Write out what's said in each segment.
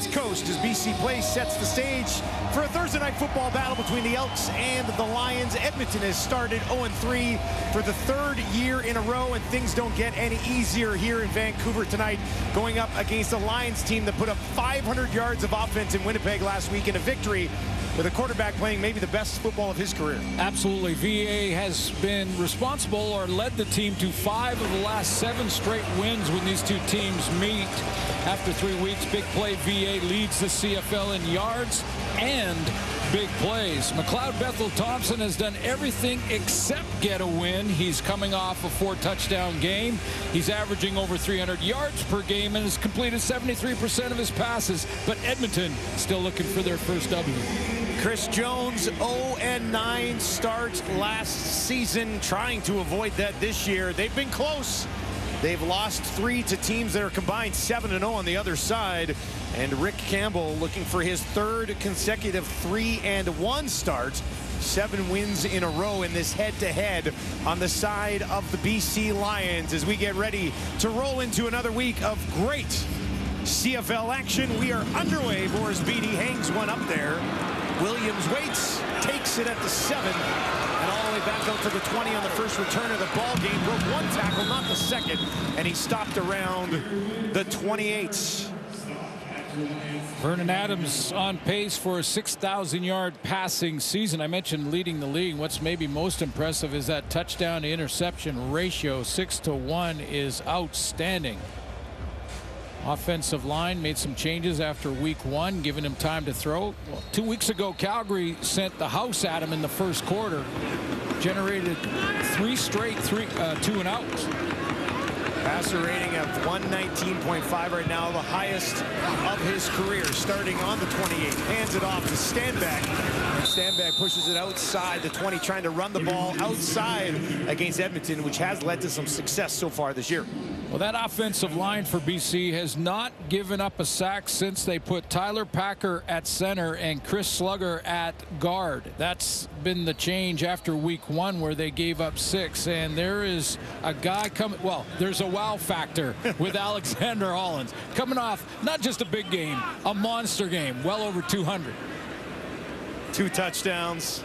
West Coast as BC Place sets the stage for a Thursday night football battle between the Elks and the Lions. Edmonton has started 0-3 for the third year in a row, and things don't get any easier here in Vancouver tonight, going up against a Lions team that put up 500 yards of offense in Winnipeg last week in a victory with a quarterback playing maybe the best football of his career. Absolutely. VA has been responsible or led the team to 5 of the last 7 straight wins when these two teams meet. After 3 weeks, Big Play VA leads the CFL in yards and big plays. McLeod Bethel Thompson has done everything except get a win. He's coming off a 4-touchdown game. He's averaging over 300 yards per game and has completed 73% of his passes. But Edmonton still looking for their first W. Chris Jones, 0-9 start last season, trying to avoid that this year. They've been close. They've lost 3 to teams that are combined 7-0 on the other side. And Rick Campbell looking for his 3rd consecutive 3-1 start. 7 wins in a row in this head-to-head on the side of the BC Lions as we get ready to roll into another week of great CFL action. We are underway. Boris Beatty hangs one up there. Williams waits, takes it at the 7, and all the way back out to the 20 on the first return of the ball game. Broke 1 tackle, not the second, and he stopped around the 28. Vernon Adams on pace for a 6,000-yard passing season. I mentioned leading the league. What's maybe most impressive is that touchdown to interception ratio. 6-to-1 is outstanding. Offensive line made some changes after week 1, giving him time to throw. 2 weeks ago, Calgary sent the house at him in the first quarter. Generated 3 straight 2-and-outs. Passer rating of 119.5 right now, the highest of his career, starting on the 28. Hands it off to Stanback. And Stanback pushes it outside the 20, trying to run the ball outside against Edmonton, which has led to some success so far this year. Well, that offensive line for BC has not given up a sack since they put Tyler Packer at center and Chris Slugger at guard. That's been the change after week 1, where they gave up 6. And there is a guy coming. Well, there's a wow factor with Alexander Hollins coming off not just a big game, a monster game, well over 200. 2 touchdowns,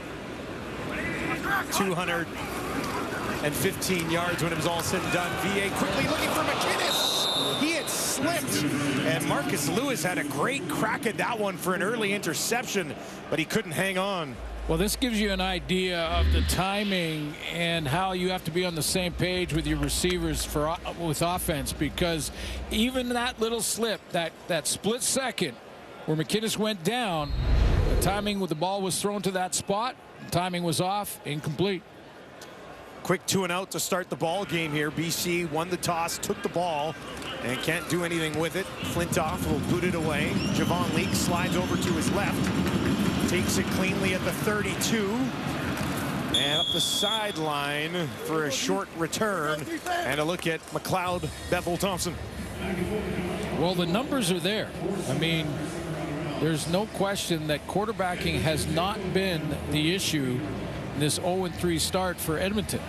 215 yards when it was all said and done. VA quickly looking for McInnes. He had slipped, and Marcus Lewis had a great crack at that one for an early interception, but he couldn't hang on. Well, this gives you an idea of the timing and how you have to be on the same page with your receivers with offense, because even that little slip, that split second where McInnes went down, the timing with the ball was thrown to that spot, the timing was off, incomplete. Quick 2-and-out to start the ball game here. BC won the toss, took the ball, and can't do anything with it. Flintoff will boot it away. Javon Leake slides over to his left. Takes it cleanly at the 32. And up the sideline for a short return. And a look at McLeod Bethel Thompson. Well, the numbers are there. I mean, there's no question that quarterbacking has not been the issue in this 0-3 start for Edmonton.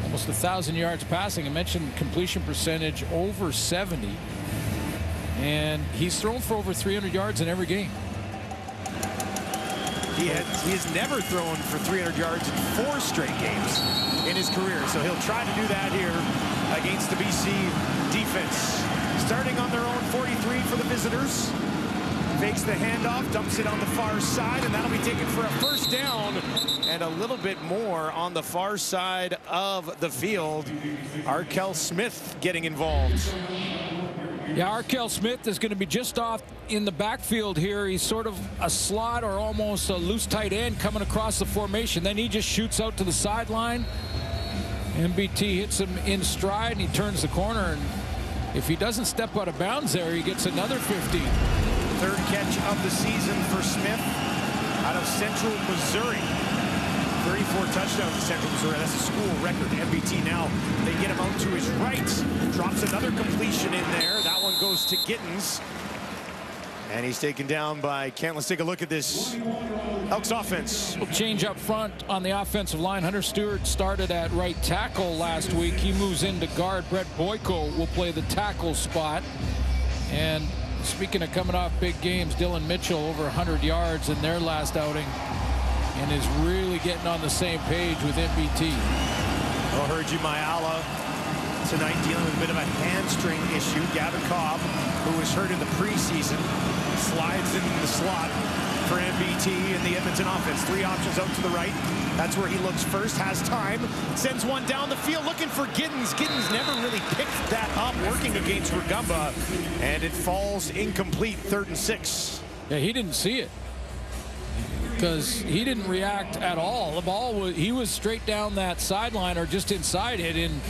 Almost 1,000 yards passing. I mentioned completion percentage over 70. And he's thrown for over 300 yards in every game. He has never thrown for 300 yards in 4 straight games in his career. So he'll try to do that here against the BC defense. Starting on their own 43 for the visitors. Fakes the handoff, dumps it on the far side, and that'll be taken for a first down and a little bit more on the far side of the field. Arkell Smith getting involved. Yeah, Arkell Smith is going to be just off in the backfield here. He's sort of a slot or almost a loose tight end coming across the formation. Then he just shoots out to the sideline. MBT hits him in stride, and he turns the corner. And if he doesn't step out of bounds there, he gets another 15. 3rd catch of the season for Smith out of Central Missouri. 34 touchdowns in Central Missouri. That's a school record. MBT now, they get him out to his right. Drops another completion in there. That one goes to Gittins. And he's taken down by Kent. Let's take a look at this Elks offense. We'll change up front on the offensive line. Hunter Stewart started at right tackle last week. He moves into guard. Brett Boyko will play the tackle spot. And speaking of coming off big games, Dylan Mitchell over 100 yards in their last outing and is really getting on the same page with MBT. Well, Hergy Mayala tonight dealing with a bit of a hamstring issue. Gavin Cobb, who was hurt in the preseason, slides in the slot for MBT in the Edmonton offense. 3 options out to the right. That's where he looks first, has time, sends one down the field looking for Giddens. Giddens never really picked that up, working against Rugamba, and it falls incomplete, 3rd and 6. Yeah, he didn't see it because he didn't react at all. The ball was, he was straight down that sideline or just inside it, and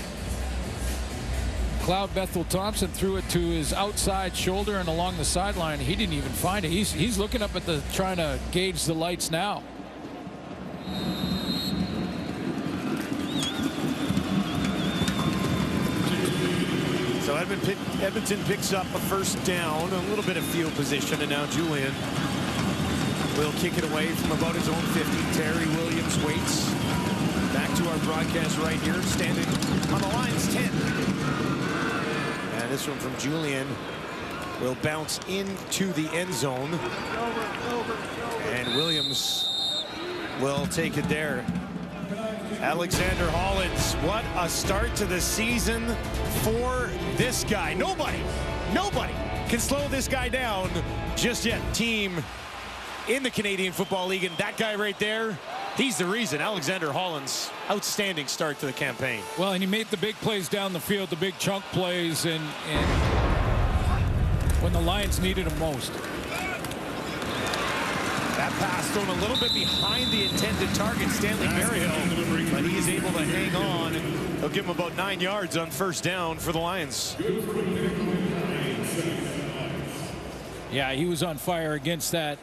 Cloud Bethel-Thompson threw it to his outside shoulder and along the sideline. He didn't even find it. He's looking up at the, trying to gauge the lights now. So Edmonton picks up a 1st down, a little bit of field position, and now Julian will kick it away from about his own 50. Terry Williams waits. Back to our broadcast right here, standing on the Lions 10. And this one from Julian will bounce into the end zone. And Williams will take it there. Alexander Hollins, what a start to the season for this guy. Nobody can slow this guy down just yet. Team in the Canadian Football League, and that guy right there, he's the reason. Alexander Hollins, outstanding start to the campaign. Well, and he made the big plays down the field, the big chunk plays, and when the Lions needed him most. That pass thrown a little bit behind the intended target, Stanley Berryhill, but he is able to hang on, and he'll give him about 9 yards on 1st down for the Lions. Yeah, he was on fire against that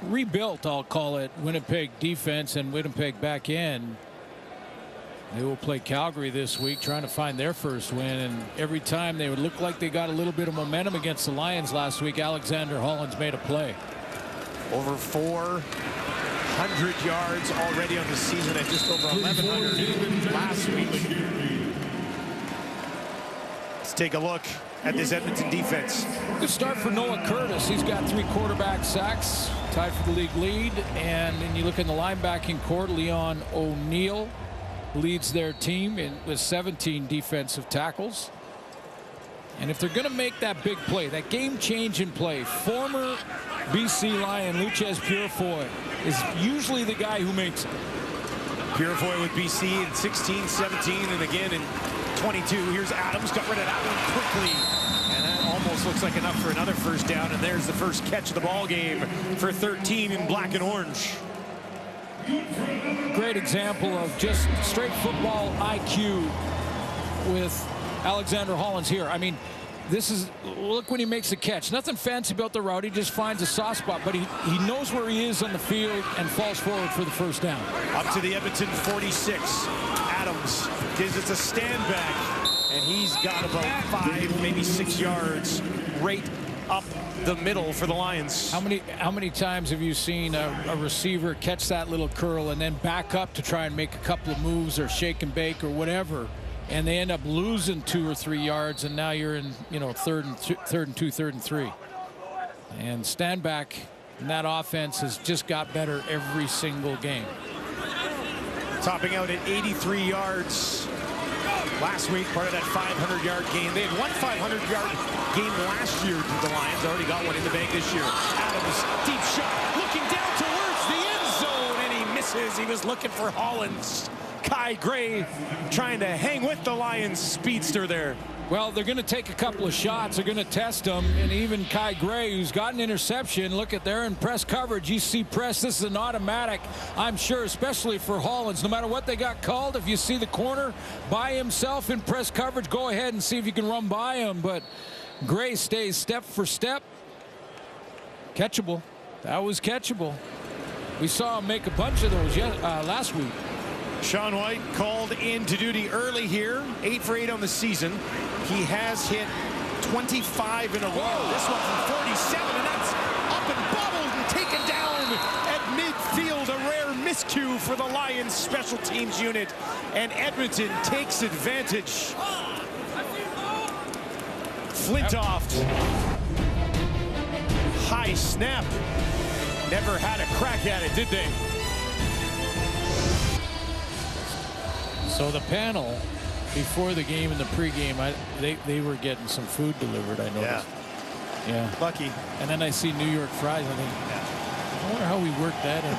rebuilt, I'll call it, Winnipeg defense, and Winnipeg back in. They will play Calgary this week, trying to find their 1st win, and every time they would look like they got a little bit of momentum against the Lions last week, Alexander Hollins made a play. Over 400 yards already on the season at just over 1,100 last week. Let's take a look at this Edmonton defense. Good start for Noah Curtis. He's got 3 quarterback sacks, tied for the league lead. And then you look in the linebacking court, Leon O'Neill leads their team with 17 defensive tackles. And if they're going to make that big play, that game-changing play, former BC Lion Luchez Purifoy is usually the guy who makes it. Purifoy with BC in 16, 17, and again in 22. Here's Adams, got rid of that one quickly. And that almost looks like enough for another 1st down. And there's the first catch of the ball game for 13 in black and orange. Great example of just straight football IQ with Alexander Hollins here. I mean, this is, look when he makes the catch. Nothing fancy about the route. He just finds a soft spot, but he knows where he is on the field and falls forward for the 1st down. Up to the Edmonton 46. Adams gives it a stand back, and he's got about 5, maybe 6 yards right up the middle for the Lions. How many times have you seen a receiver catch that little curl and then back up to try and make a couple of moves or shake and bake or whatever, and they end up losing 2 or 3 yards, and now you're in, you know, 3rd and 2, 3rd and 3. And stand back in that offense has just got better every single game. Topping out at 83 yards last week, part of that 500-yard game. They had one 500-yard game last year to the Lions. Already got one in the bag this year. Adams, deep shot, looking down towards the end zone, and he misses. He was looking for Hollins. Kai Gray trying to hang with the Lions speedster there. Well, they're going to take a couple of shots. They're going to test them. And even Kai Gray, who's got an interception, look at there in press coverage. You see press. This is an automatic, I'm sure, especially for Hollins. No matter what they got called, if you see the corner by himself in press coverage, go ahead and see if you can run by him. But Gray stays step for step. Catchable. That was catchable. We saw him make a bunch of those last week. Sean White called into duty early here, 8 for 8 on the season. He has hit 25 in a row. This one from 47, and that's up and bobbled and taken down at midfield. A rare miscue for the Lions special teams unit, and Edmonton takes advantage. Flintoff they snap. Never had a crack at it, did they? So the panel, before the game and the pregame, they were getting some food delivered, I noticed. Yeah. Lucky. And then I see New York fries. I think, I wonder how we work that in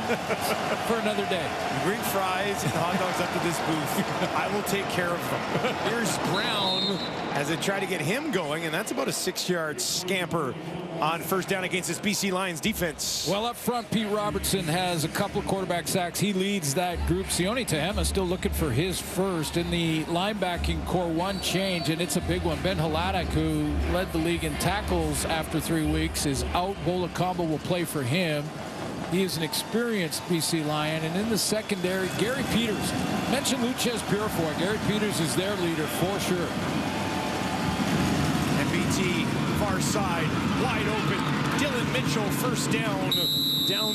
for another day. You bring fries and hot dogs up to this booth. I will take care of them. Here's Brown as they try to get him going, and that's about a 6-yard scamper on first down against this BC Lions defense. Well, up front, Pete Robertson has a couple of quarterback sacks. He leads that group. Sione Tehema still looking for his first. In the linebacking core, one change, and it's a big one. Ben Haladak, who led the league in tackles after 3 weeks, is out. Bola Combo will play for him. He is an experienced BC Lion. And in the secondary, Gary Peters. Mentioned Luchez Purifoy. Gary Peters is their leader for sure. MBT far side, wide open. Dylan Mitchell first down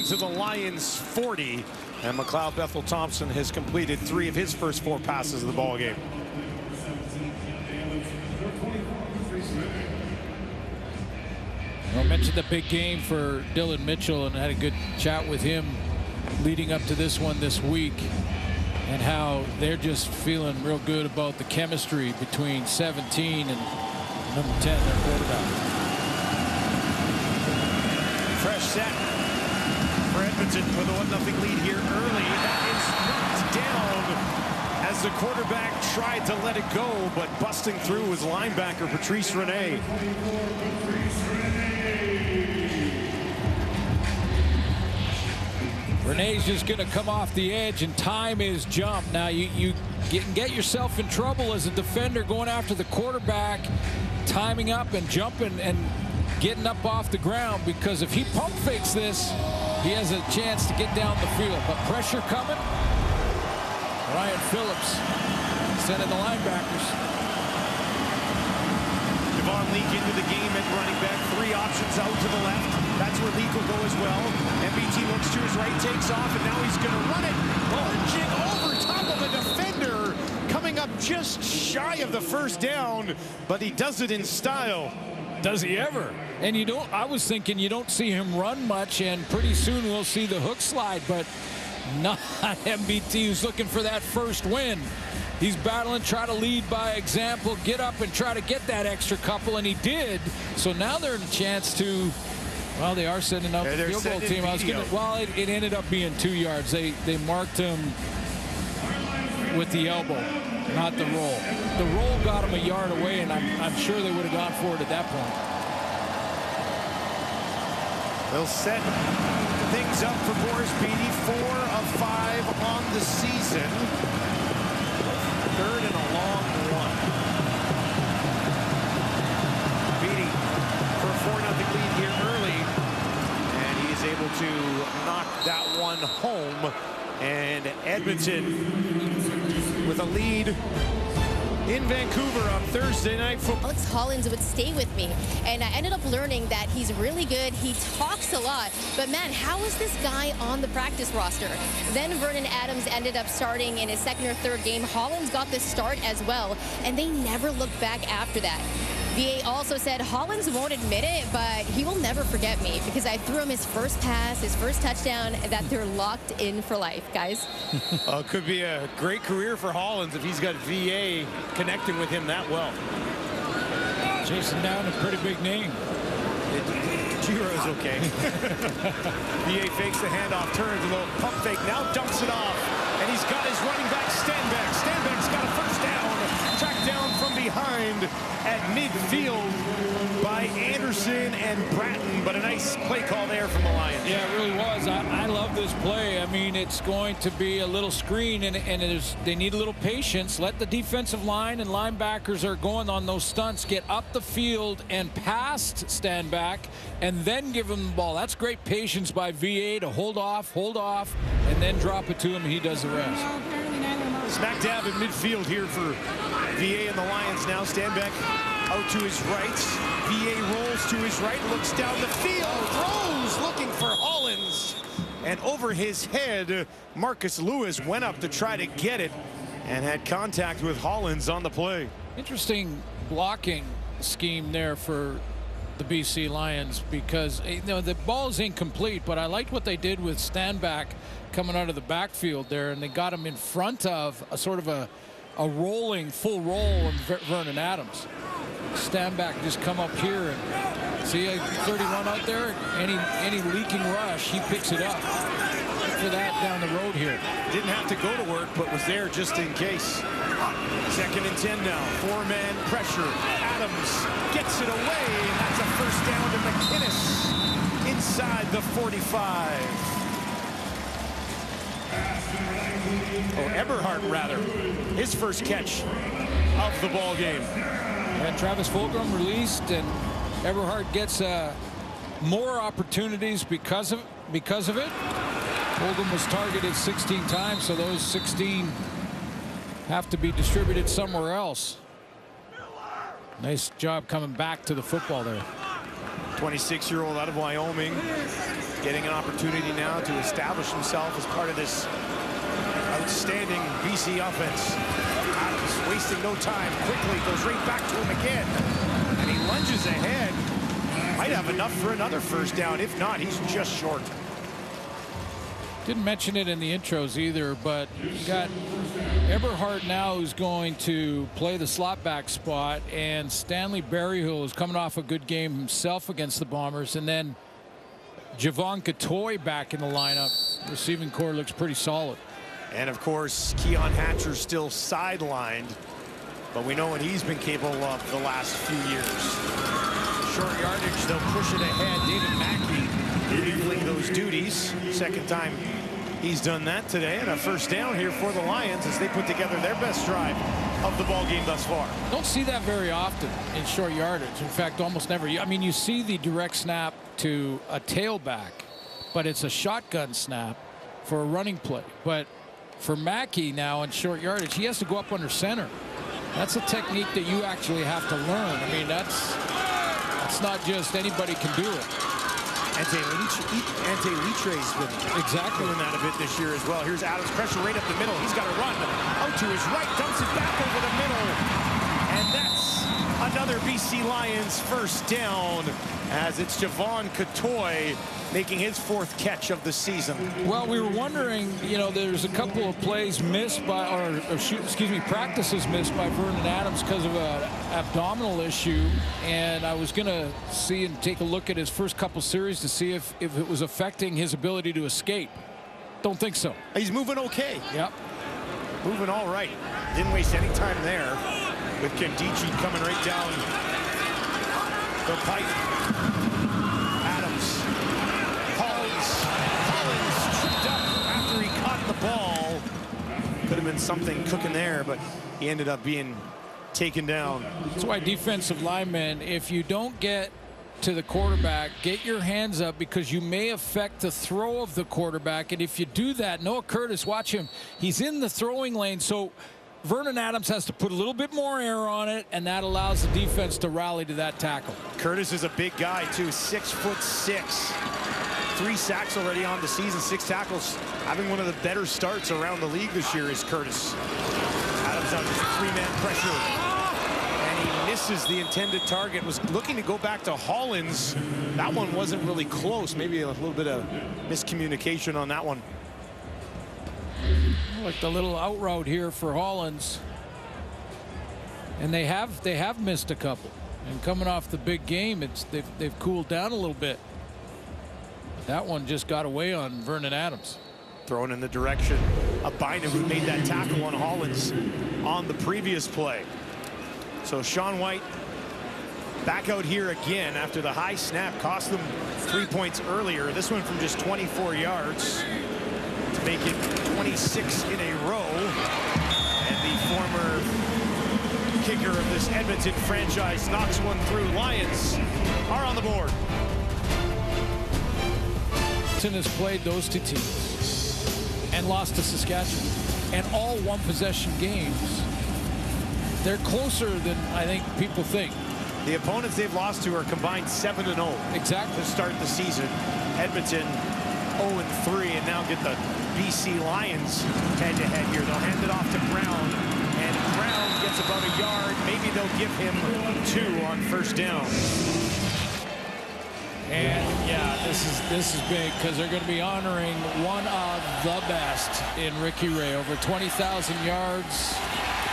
to the Lions 40. And McLeod Bethel Thompson has completed 3 of his first 4 passes of the ball game. I mentioned the big game for Dylan Mitchell, and I had a good chat with him leading up to this one this week, and how they're just feeling real good about the chemistry between 17 and number 10, their quarterback. Fresh set for Edmonton with a 1-0 lead here early. That is knocked down as the quarterback tried to let it go, but busting through was linebacker Patrice Rene. Renee's just going to come off the edge, and time is jumped. Now you get yourself in trouble as a defender going after the quarterback, timing up and jumping and getting up off the ground, because if he pump fakes this, he has a chance to get down the field. But pressure coming. Ryan Phillips sending the linebackers. Devon Leak into the game at running back. 3 options out to the left. That's where Leak will go as well. MBT looks to his right, takes off, and now he's going to run it. Lunging over top of the defender. Coming up just shy of the first down, but he does it in style. Does he ever? And you don't, I was thinking you don't see him run much, and pretty soon we'll see the hook slide, but not MBT, who's looking for that first win. He's battling, try to lead by example, get up and try to get that extra couple, and he did. So now they're in a chance to, well, they are sending out the field goal team. Well, it ended up being 2 yards. They marked him with the elbow, not the roll. The roll got him a yard away, and I'm sure they would have gone for it at that point. They'll set things up for Boris Beatty. 4 of 5 on the season. 3rd and a long one. Beatty for a 4-0 lead here early, and he's able to knock that one home. And Edmonton with a lead in Vancouver on Thursday Night Football. Alex Hollins would stay with me, and I ended up learning that he's really good. He talks a lot, but man, how is this guy on the practice roster? Then Vernon Adams ended up starting in his 2nd or 3rd game. Hollins got the start as well, and they never looked back after that. VA also said Hollins won't admit it, but he will never forget me because I threw him his first pass, his first touchdown, and that they're locked in for life, guys. Could be a great career for Hollins if he's got VA connecting with him that well. Chasing down a pretty big name. Giro's okay. VA fakes the handoff, turns a little pump fake, now dumps it off, and he's got his running back Stanback. Stanback's got a first down, tracked down from behind at midfield by Anderson and Bratton, but a nice play call there from the Lions. Yeah, it really was. I love this play. I mean, it's going to be a little screen, and they need a little patience. Let the defensive line and linebackers are going on those stunts, get up the field and past Stanback, and then give him the ball. That's great patience by VA to hold off, and then drop it to him, and he does the rest. Smack dab in midfield here for VA and the Lions now. Stanback out to his right. VA rolls to his right, looks down the field, throws, looking for Hollins. And over his head, Marcus Lewis went up to try to get it and had contact with Hollins on the play. Interesting blocking scheme there for the BC Lions, because the ball is incomplete, but I liked what they did with Stanback coming out of the backfield there, and they got him in front of a sort of a rolling full roll of Vernon Adams. Stanback just come up here and see a 31 out there. Any leaking rush, he picks it up. For that down the road here. Didn't have to go to work, but was there just in case. 2nd and 10 now. 4-man pressure. Adams gets it away, and that's a first down to McInnes inside the 45. Oh, Eberhardt, rather. His first catch of the ball game. And Travis Fulgham released, and Eberhardt gets more opportunities because of it. Fulgham was targeted 16 times, so those 16 have to be distributed somewhere else. Nice job coming back to the football there. 26-year-old out of Wyoming, getting an opportunity now to establish himself as part of this outstanding BC offense. Adams wasting no time, quickly goes right back to him again, and he lunges ahead. Might have enough for another first down. If not, he's just short. Didn't mention it in the intros either, but you got Eberhardt now who's going to play the slot back spot, and Stanley Berryhill is coming off a good game himself against the Bombers, and then Javon Katoy back in the lineup. Receiving core looks pretty solid. And of course, Keon Hatcher still sidelined, but we know what he's been capable of the last few years. Short yardage, they'll push it ahead. David Mackey handling those duties. Second time he's done that today, and a first down here for the Lions as they put together their best drive of the ball game thus far. Don't see that very often in short yardage. In fact, almost never. I mean, you see the direct snap to a tailback, but it's a shotgun snap for a running play. But for Mackey now in short yardage, he has to go up under center. That's a technique that you actually have to learn. I mean, that's not just anybody can do it. Ante Litre's been doing that a bit this year as well. Here's Adams, pressure right up the middle. He's got to run out to his right, dumps it back over the middle. And that's another BC Lions first down, as it's Javon Katoy making his 4th catch of the season. Well, we were wondering, there's a couple of plays missed by, practices missed by Vernon Adams because of an abdominal issue, and I was going to see and take a look at his first couple series to see if it was affecting his ability to escape. Don't think so. He's moving okay. Yep. Moving all right. Didn't waste any time there with Kim Dichie coming right down the pipe. Ball could have been something cooking there, but he ended up being taken down. That's why defensive linemen, if you don't get to the quarterback, get your hands up, because you may affect the throw of the quarterback. And if you do that, Noah Curtis, watch him, he's in the throwing lane, so Vernon Adams has to put a little bit more air on it, and that allows the defense to rally to that tackle. Curtis is a big guy too, 6'6". 3 sacks already on the season, 6 tackles. Having one of the better starts around the league this year is Curtis. Adams out, just a 3-man pressure. And he misses the intended target. Was looking to go back to Hollins. That one wasn't really close. Maybe a little bit of miscommunication on that one. Like the little out route here for Hollins. And they have missed a couple. And coming off the big game, they've cooled down a little bit. That one just got away on Vernon Adams. Thrown in the direction of Bynum, who made that tackle on Hollins on the previous play. So Sean White back out here again after the high snap cost them 3 points earlier. This one from just 24 yards to make it 26 in a row. And the former kicker of this Edmonton franchise knocks one through. Lions are on the board. Has played those 2 teams and lost to Saskatchewan, and all one-possession games. They're closer than I think people think. The opponents they've lost to are combined 7-0. Exactly. To start the season. Edmonton 0-3, and now get the BC Lions head-to-head here. They'll hand it off to Brown, and Brown gets about a yard. Maybe they'll give him 2 on first down. And yeah, this is big because they're going to be honoring one of the best in Ricky Ray. Over 20,000 yards,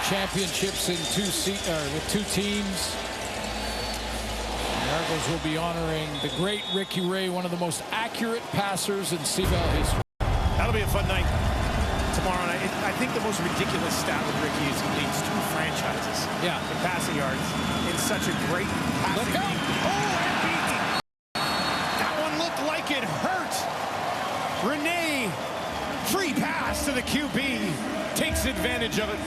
championships in with two teams. The Argos will be honoring the great Ricky Ray, one of the most accurate passers in CFL history. That'll be a fun night tomorrow night. I think the most ridiculous stat with Ricky is he leads 2 franchises in passing yards in such a great passing game. Oh, and that one looked like it hurt. Rene, free pass to the QB, takes advantage of it.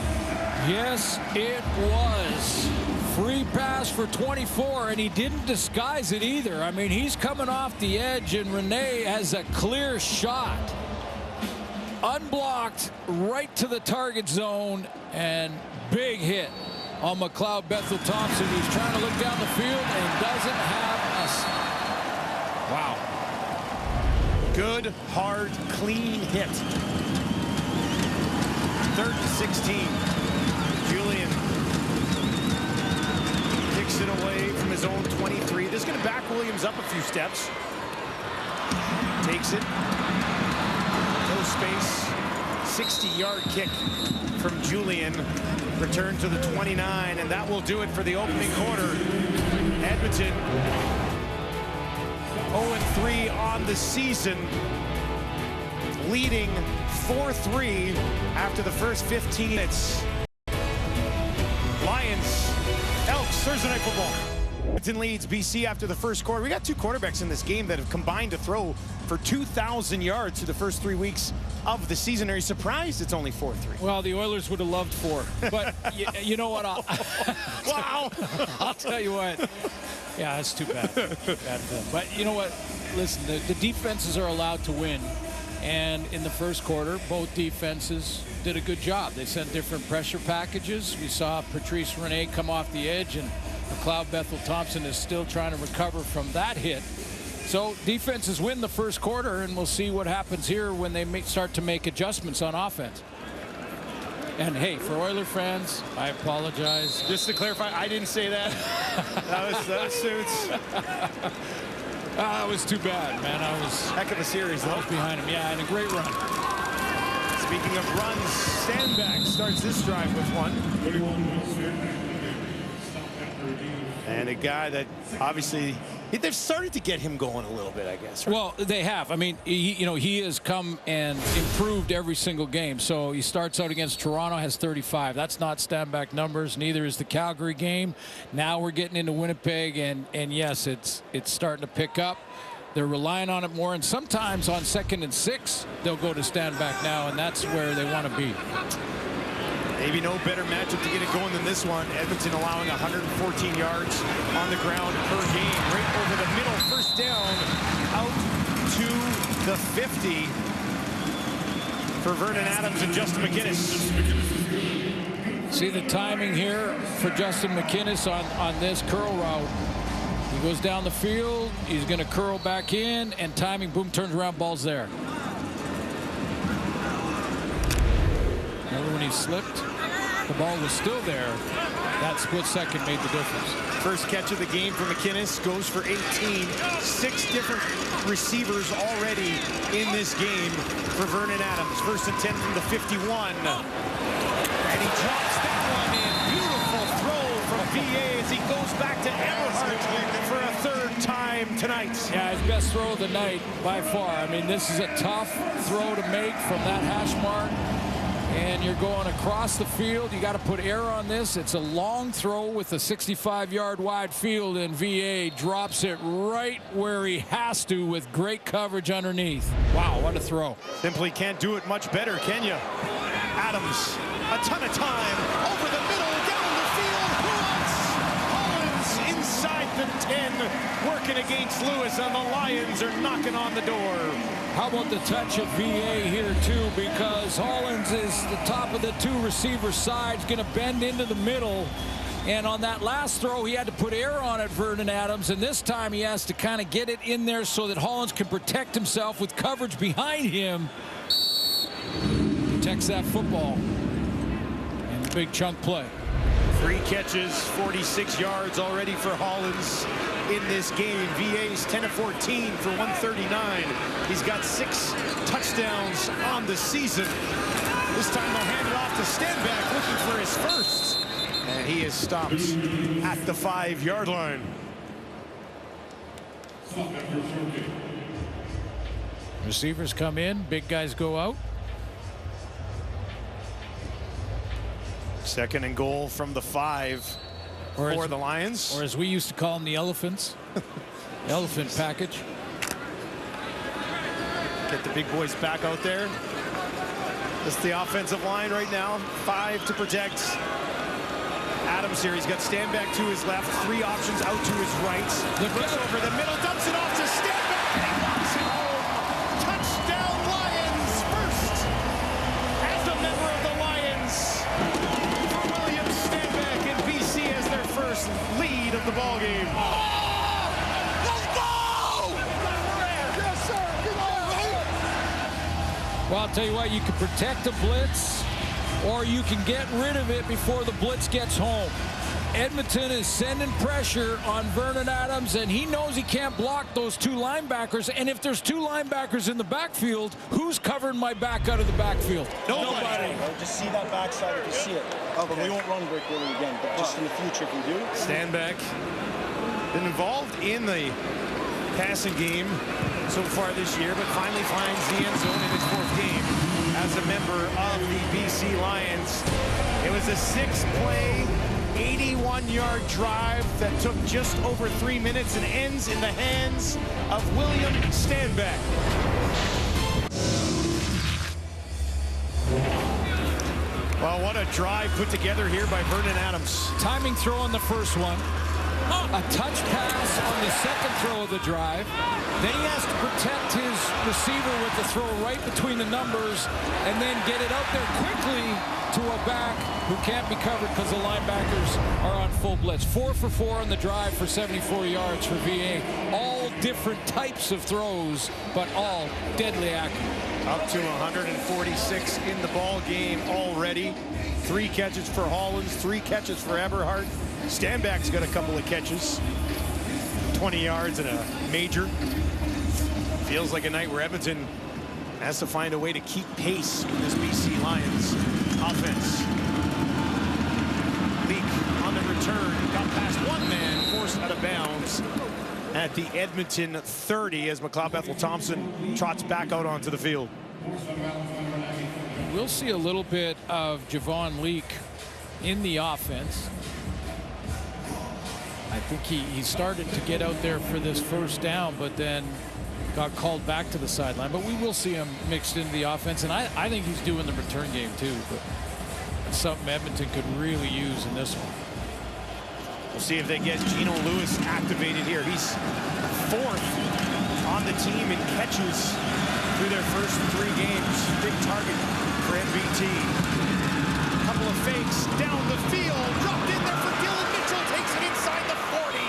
Yes, it was. Free pass for 24, and he didn't disguise it either. I mean, he's coming off the edge, and Rene has a clear shot. Unblocked right to the target zone, and big hit on McLeod Bethel Thompson, who's trying to look down the field and doesn't have a... Wow. Good, hard, clean hit. 3rd and 16. Julian kicks it away from his own 23. This is going to back Williams up a few steps. Takes it. No space. 60-yard kick from Julian. Return to the 29, and that will do it for the opening quarter. Edmonton 0-3 on the season, leading 4-3 after the first 15 minutes. Lions, Elks, Thursday Night Football. Edmonton leads BC after the first quarter. We got 2 quarterbacks in this game that have combined to throw for 2,000 yards through the first 3 weeks of the season. Are you surprised it's only 4-3? Well, the Oilers would have loved 4, but you know what? Wow. I'll tell you what. Yeah, that's too bad. Bad for them. But you know what? Listen, the defenses are allowed to win. And in the first quarter, both defenses did a good job. They sent different pressure packages. We saw Patrice Rene come off the edge, and McLeod Bethel Thompson is still trying to recover from that hit. So defenses win the first quarter, and we'll see what happens here when they start to make adjustments on offense. And hey, for Oiler fans, I apologize. Just to clarify, I didn't say that. that was Suits. That was too bad, man. Heck of a series, though. I was behind him, yeah, and a great run. Speaking of runs, Sandback starts this drive with one. And a guy that obviously they've started to get him going a little bit, I guess. Right? Well, they have. I mean, he has come and improved every single game. So he starts out against Toronto, has 35. That's not Sandback numbers. Neither is the Calgary game. Now we're getting into Winnipeg, and yes, it's starting to pick up. They're relying on it more, and sometimes on 2nd and 6, they'll go to Sandback now, and that's where they want to be. Maybe no better matchup to get it going than this one. Edmonton allowing 114 yards on the ground per game. Right over the middle, first down, out to the 50 for Vernon Adams and Justin McInnes. See the timing here for Justin McInnes on this curl route. He goes down the field, he's going to curl back in, and timing, boom, turns around, ball's there. Remember when he slipped? The ball was still there. That split second made the difference. First catch of the game for McInnes, goes for 18. 6 different receivers already in this game for Vernon Adams. 1st and 10 from the 51. And he drops that one in. Beautiful throw from VA as he goes back to Eberhardt for a 3rd time tonight. Yeah, his best throw of the night by far. I mean, this is a tough throw to make from that hash mark. And you're going across the field. You got to put air on this. It's a long throw with a 65-yard wide field, and VA drops it right where he has to with great coverage underneath. Wow, what a throw. Simply can't do it much better, can you? Adams, a ton of time, over the middle, down the field. Hollins inside the 10, working against Lewis, and the Lions are knocking on the door. How about the touch of VA here, too, because Hollins is the top of the 2 receiver sides, going to bend into the middle. And on that last throw, he had to put air on it, Vernon Adams, and this time he has to kind of get it in there so that Hollins can protect himself with coverage behind him. Protects that football. And a big chunk play. 3 catches, 46 yards already for Hollins. in this game. VA's 10 of 14 for 139. He's got 6 touchdowns on the season. This time they'll hand it off to Stenbeck, looking for his first. And he is stopped at the 5-yard line. Receivers come in, big guys go out. Second and goal from the 5 for the Lions. Or as we used to call them, the elephants. Elephant package. Get the big boys back out there. This is the offensive line right now. 5 to protect. Adams here. He's got Stenbeck to his left. 3 options out to his right. Looks over the middle, dumps it off to Stenbeck, and he walks it home. Touchdown Lions first as a member of the Lions for William Stenbeck, and BC has their first lead of the ballgame. Well, I'll tell you what, you can protect the blitz, or you can get rid of it before the blitz gets home. Edmonton is sending pressure on Vernon Adams, and he knows he can't block those 2 linebackers. And if there's 2 linebackers in the backfield, who's covering my back out of the backfield? Nobody. Just see that backside if you see it. Okay. But we won't run break really again, but just in the future if we do. Stenbeck been involved in the passing game so far this year, but finally finds the end zone in his 4th game as a member of the BC Lions. It was a 6-play, 81-yard drive that took just over 3 minutes and ends in the hands of William Stenbeck. Well, what a drive put together here by Vernon Adams. Timing throw on the first one. A touch pass on the second throw of the drive. Then he has to protect his receiver with the throw right between the numbers and then get it out there quickly to a back who can't be covered because the linebackers are on full blitz. 4 for 4 on the drive for 74 yards for VA. All different types of throws, but all deadly accurate. Up to 146 in the ball game already. 3 catches for Hollins, 3 catches for Eberhardt. Stenbeck's got a couple of catches. 20 yards and a major. Feels like a night where Edmonton has to find a way to keep pace with this BC Lions offense. Leak on the return. Got past 1 man, forced out of bounds at the Edmonton 30 as McLeod Bethel-Thompson trots back out onto the field. We'll see a little bit of Javon Leak in the offense. I think he started to get out there for this first down, but then got called back to the sideline. But we will see him mixed into the offense, and I think he's doing the return game too. But it's something Edmonton could really use in this one. We'll see if they get Geno Lewis activated here. He's 4th on the team in catches through their first 3 games. Big target for MBT. Couple of fakes down the field. Dropped in there for Dylan Mitchell. Takes it inside the 40.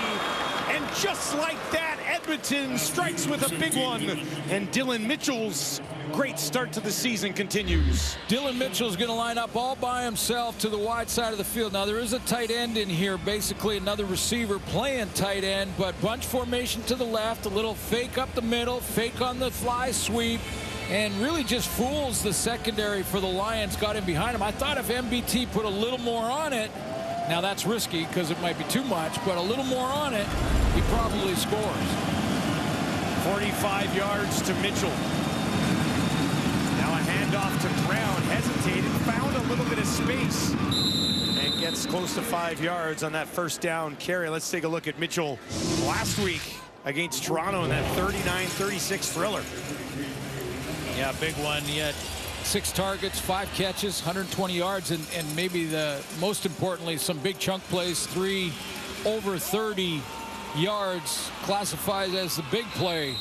And just like that, Edmonton strikes with a big one. And Dylan Mitchell's great start to the season continues. Dylan Mitchell's going to line up all by himself to the wide side of the field. Now, there is a tight end in here, basically another receiver playing tight end, but bunch formation to the left, a little fake up the middle, fake on the fly sweep, and really just fools the secondary for the Lions, got him behind him. I thought if MBT put a little more on it, now that's risky because it might be too much, but a little more on it, he probably scores. 45 yards to Mitchell. Now a handoff to Brown, hesitated, found a little bit of space, and gets close to 5 yards on that first down carry. Let's take a look at Mitchell last week against Toronto in that 39-36 thriller. Yeah, big one. He had 6 targets, 5 catches, 120 yards, and maybe most importantly, some big chunk plays, 3 over 30 yards, classified as the big play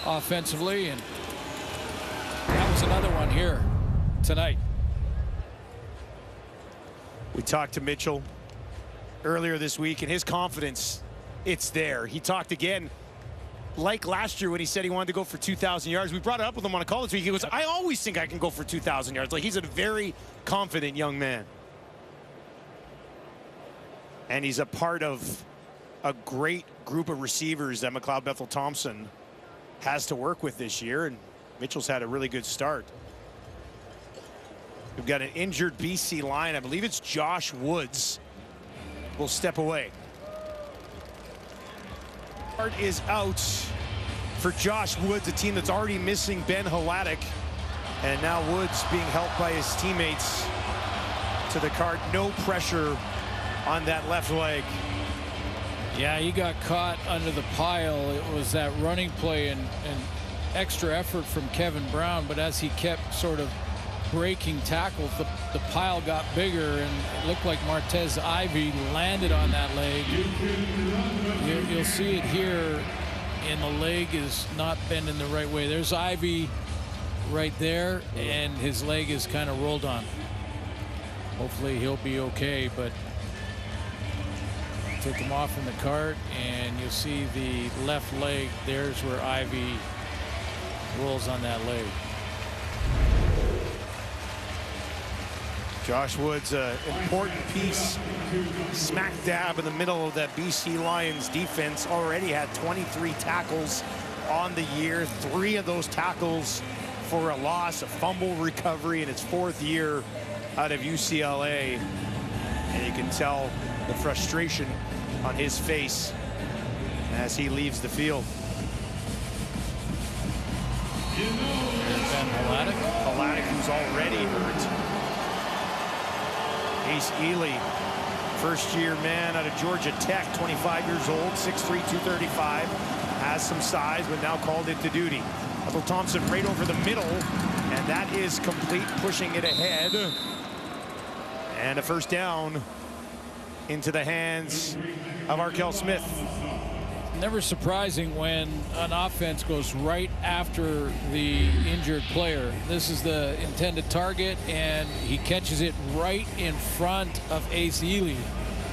offensively, and that was another one here tonight. We talked to Mitchell earlier this week, and his confidence, it's there. He talked again, like last year when he said he wanted to go for 2,000 yards. We brought it up with him on a call this week. He goes, I always think I can go for 2,000 yards. Like, he's a very confident young man. And he's a part of a great group of receivers that McLeod Bethel-Thompson has to work with this year, and Mitchell's had a really good start. We've got an injured BC line. I believe it's Josh Woods will step away. Card is out for Josh Woods, a team that's already missing Ben Hladek, and now Woods being helped by his teammates to the card. No pressure on that left leg. Yeah, he got caught under the pile. It was that running play and extra effort from Kevin Brown, but as he kept sort of breaking tackles, the pile got bigger, and it looked like Martez Ivy landed on that leg. You'll see it here, and the leg is not bending the right way. There's Ivy right there, and his leg is kind of rolled on. Hopefully he'll be okay, but take him off in the cart, and you'll see the left leg. There's where Ivy rolls on that leg. Josh Woods, an important piece, smack dab in the middle of that BC Lions defense. Already had 23 tackles on the year. 3 of those tackles for a loss, a fumble recovery in its 4th year out of UCLA. And you can tell the frustration on his face as he leaves the field. Ben Hladek, who's already hurt. Ace Ely, first-year man out of Georgia Tech, 25 years old, 6'3", 235, has some size, but now called into duty. Bethel-Thompson right over the middle, and that is complete, pushing it ahead. And a first down into the hands of Arkell Smith. Never surprising when an offense goes right after the injured player. This is the intended target, and he catches it right in front of Ace Ely,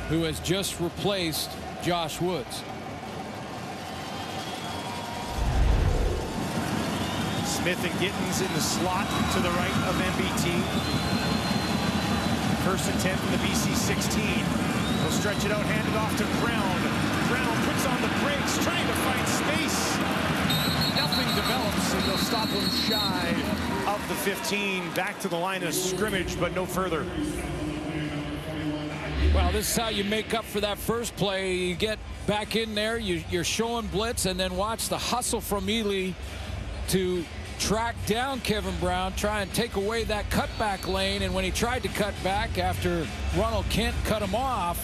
who has just replaced Josh Woods. Smith and Gittens in the slot to the right of MBT. First and 10 from the BC 16. He'll stretch it out, hand it off to Brown. Brown puts on the brakes, trying to find space. Nothing develops, and they'll stop him shy of the 15. Back to the line of scrimmage, but no further. Well, this is how you make up for that first play. You get back in there, you're showing blitz, and then watch the hustle from Ely to track down Kevin Brown, try and take away that cutback lane. And when he tried to cut back after Ronald Kent cut him off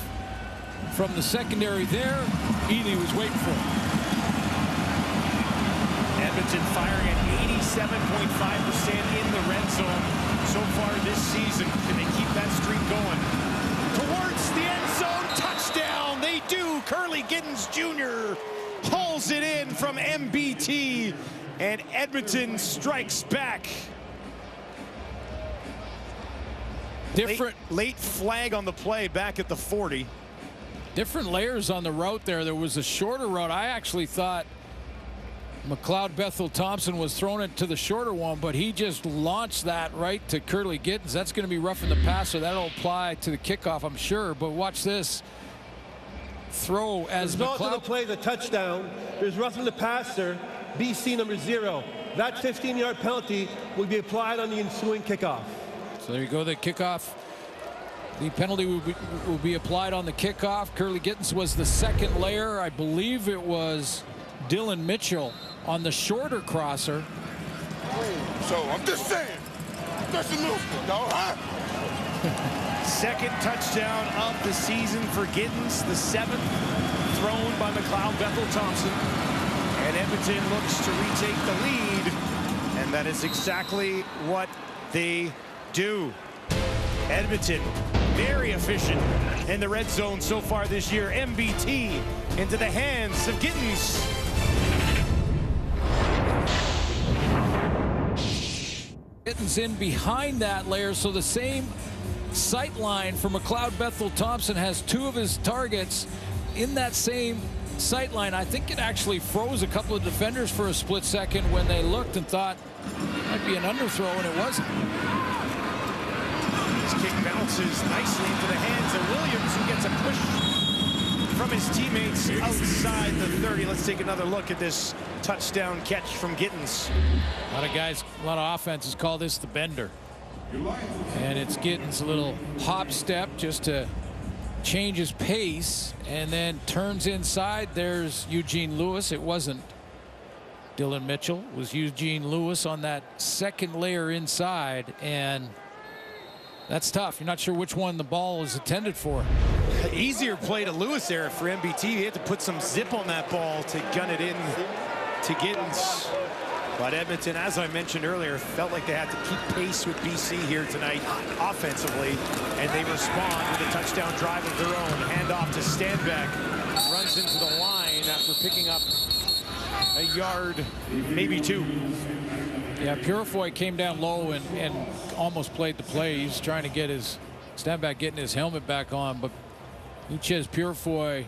from the secondary there, Ely was waiting for him. Edmonton firing at 87.5% in the red zone so far this season. Can they keep that streak going? Towards the end zone, touchdown! They do! Curly Gittens Jr. pulls it in from MBT, and Edmonton strikes back. Late flag on the play back at the 40. Different layers on the route there. There was a shorter route. I actually thought McLeod Bethel-Thompson was throwing it to the shorter one, but he just launched that right to Curly Gittens. That's going to be rough in the passer. That'll apply to the kickoff, I'm sure. But watch this throw as McLeod. Result of the play, the touchdown. There's roughing the passer, BC number 0. That 15-yard penalty will be applied on the ensuing kickoff. So there you go, the kickoff. The penalty will be applied on the kickoff. Curly Gittens was the second layer. I believe it was Dylan Mitchell on the shorter crosser. So I'm just saying, that's a little dog, huh? Second touchdown of the season for Gittens, the 7th thrown by McLeod Bethel-Thompson. And Edmonton looks to retake the lead, and that is exactly what they do. Edmonton, very efficient in the red zone so far this year. MBT into the hands of Gittens. Gittens in behind that layer, so the same sight line for McLeod Bethel-Thompson has 2 of his targets in that same sight line. I think it actually froze a couple of defenders for a split second when they looked and thought it might be an underthrow, and it wasn't. This kick bounces nicely into the hands of Williams, who gets a push from his teammates outside the 30. Let's take another look at this touchdown catch from Gittins. A lot of guys, a lot of offenses call this the bender. And it's Gittins' a little hop step just to change his pace, and then turns inside. There's Eugene Lewis. It wasn't Dylan Mitchell. It was Eugene Lewis on that second layer inside, and that's tough. You're not sure which one the ball is intended for. Easier play to Lewis there for MBT. He had to put some zip on that ball to gun it in to Gittins. But Edmonton, as I mentioned earlier, felt like they had to keep pace with BC here tonight offensively, and they respond with a touchdown drive of their own. Handoff to Stanback, runs into the line after picking up a yard, maybe 2. Yeah, Purifoy came down low and almost played the play. He's trying to get his Stanback getting his helmet back on, but Luchez Purifoy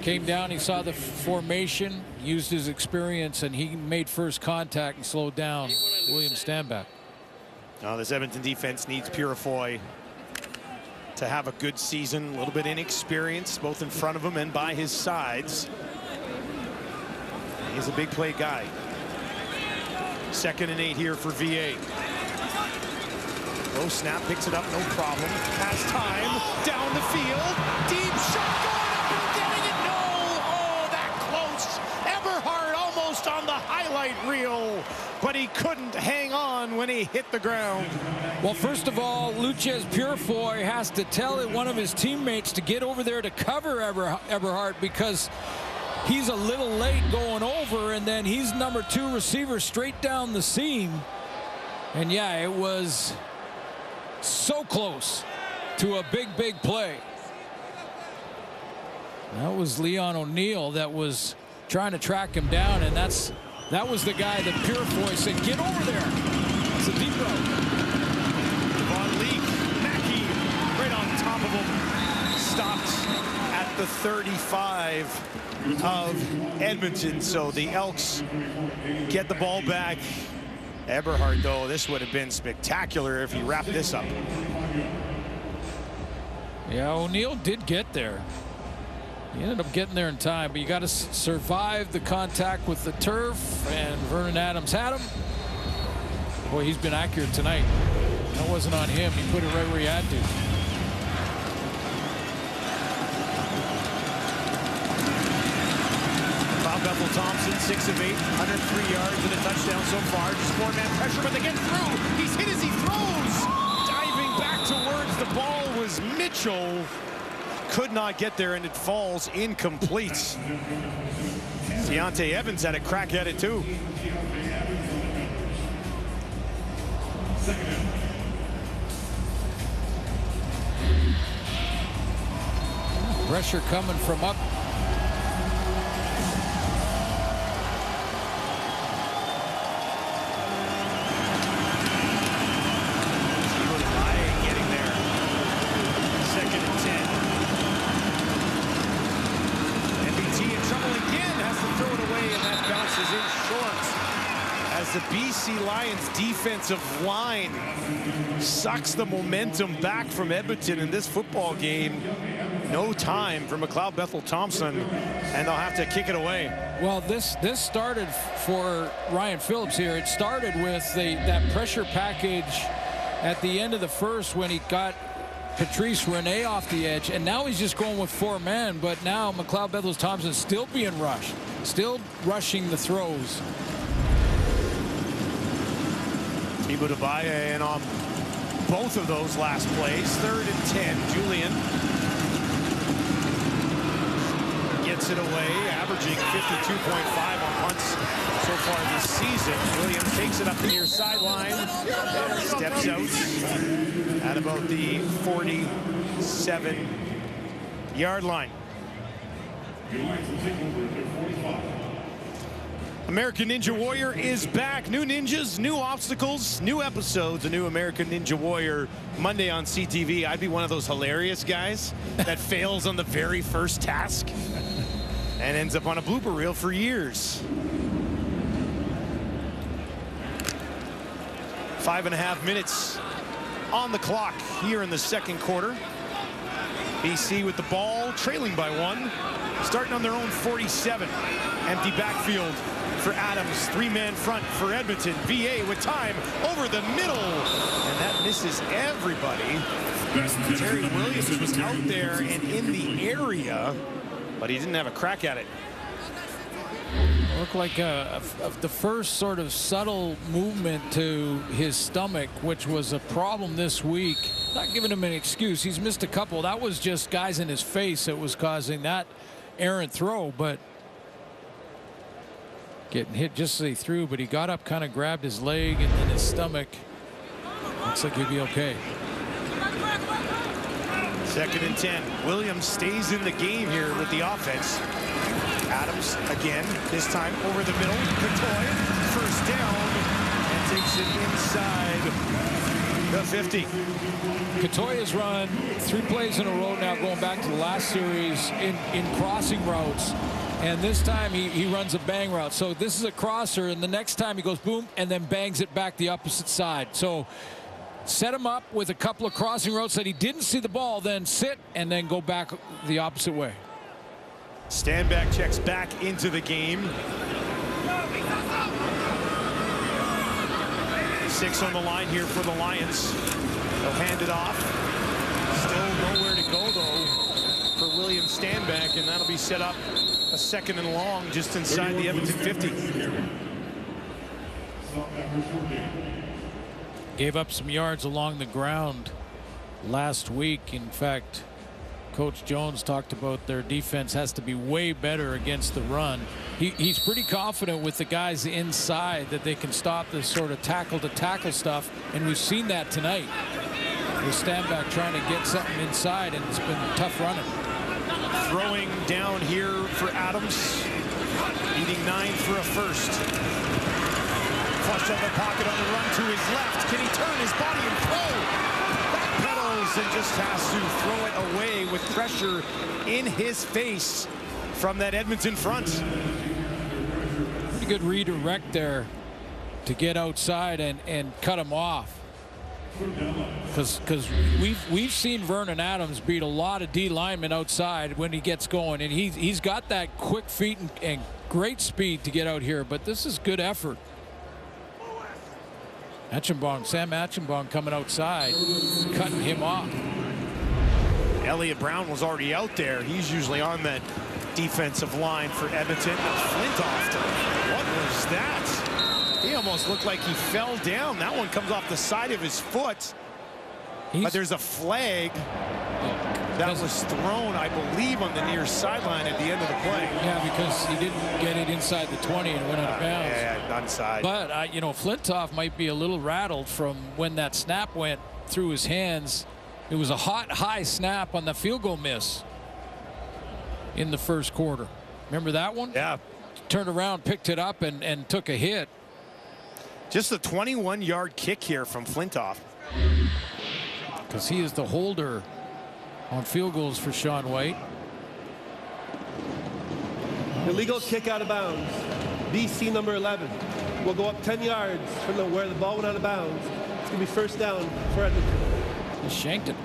came down. He saw the formation, used his experience, and he made first contact and slowed down William Stanback. Now this Edmonton defense needs Purifoy to have a good season. A little bit inexperienced, both in front of him and by his sides. He's a big play guy. 2nd and 8 here for VA. Low snap, picks it up, no problem. Has time, down the field, deep shot, going up and getting it. No, oh, that close. Eberhard almost on the highlight reel, but he couldn't hang on when he hit the ground. Well, first of all, Luchez Purifoy has to tell one of his teammates to get over there to cover Eberhard, because he's a little late going over, and then he's number 2 receiver straight down the seam. And yeah, it was so close to a big play. That was Leon O'Neill that was trying to track him down, and that was the guy that Purifoy said, get over there. It's a deep route. Devon Leak, Mackey, right on top of him. Stopped at the 35 of Edmonton. So the Elks get the ball back. Eberhard, though, this would have been spectacular if he wrapped this up. Yeah, O'Neill did get there. He ended up getting there in time, but you got to survive the contact with the turf, and Vernon Adams had him. Boy, he's been accurate tonight. That wasn't on him. He put it right where he had to. Bethel Thompson, 6 of 8, 103 yards and a touchdown so far. Just 4-man pressure, but they get through. He's hit as he throws. Diving back towards the ball was Mitchell. Could not get there, and it falls incomplete. Deontay Evans had a crack at it, too. Pressure coming from up. The BC Lions defensive line sucks the momentum back from Edmonton in this football game. No time for McLeod Bethel Thompson, and they'll have to kick it away. Well, this started for Ryan Phillips here. It started with that pressure package at the end of the first when he got Patrice Rene off the edge, and now he's just going with 4 men. But now McLeod Bethel Thompson still being rushed, still rushing the throws. Thibaut Debaye in on both of those last plays. 3rd and 10. Julian gets it away, averaging 52.5 on punts so far this season. Williams takes it up the near sideline and steps out at about the 47-yard line. American Ninja Warrior is back. New ninjas, new obstacles, new episodes. A new American Ninja Warrior Monday on CTV. I'd be one of those hilarious guys that fails on the very first task and ends up on a blooper reel for years. 5.5 minutes on the clock here in the second quarter. BC with the ball. trailing by 1, starting on their own 47. Empty backfield for Adams, 3-man front for Edmonton. VA with time over the middle, and that misses everybody. Terry Williams was out there and in the area, but he didn't have a crack at it. Looked like the first sort of subtle movement to his stomach, which was a problem this week. Not giving him an excuse. He's missed a couple. That was just guys in his face that was causing that errant throw, but getting hit just as he threw. But he got up, kind of grabbed his leg and then his stomach. Looks like he'll be okay. 2nd and 10. Williams stays in the game here with the offense. Adams again, this time over the middle. Cotoy, first down, and takes it inside the 50. Cotoy has run 3 plays in a row now, going back to the last series in crossing routes. And this time he runs a bang route. So this is a crosser, and the next time he goes boom and then bangs it back the opposite side. So set him up with a couple of crossing routes that he didn't see the ball, then sit and then go back the opposite way. Stanback checks back into the game. 6 on the line here for the Lions. They'll hand it off. Still nowhere to go, though, for William Stanback, and that'll be set up a 2nd and long just inside the Edmonton 50. Gave up some yards along the ground last week. In fact, Coach Jones talked about their defense has to be way better against the run. He's pretty confident with the guys inside that they can stop this sort of tackle-to-tackle stuff, and we've seen that tonight with Stanback trying to get something inside, and it's been tough running. Throwing down here for Adams, needing 9 for a first. Flush out the pocket on the run to his left. Can he turn his body and throw? And just has to throw it away with pressure in his face from that Edmonton front. Pretty good redirect there to get outside and cut him off. Because we've seen Vernon Adams beat a lot of D linemen outside when he gets going, and he's got that quick feet and great speed to get out here. But this is good effort. Sam Achenbong coming outside, cutting him off. Elliott Brown was already out there. He's usually on that defensive line for Edmonton. Flintoff, what was that? He almost looked like he fell down. That one comes off the side of his foot. But there's a flag that was thrown, I believe, on the near sideline at the end of the play. Yeah, because he didn't get it inside the 20 and went out of bounds. Yeah, onside. But, you know, Flintoff might be a little rattled from when that snap went through his hands. It was a high snap on the field goal miss in the first quarter. Remember that one? Yeah. Turned around, picked it up, and took a hit. Just a 21-yard kick here from Flintoff. Because he is the holder on field goals for Sean White. Illegal kick out of bounds. BC number 11 will go up 10 yards from where the ball went out of bounds. It's going to be first down for Edmonton. He shanked it.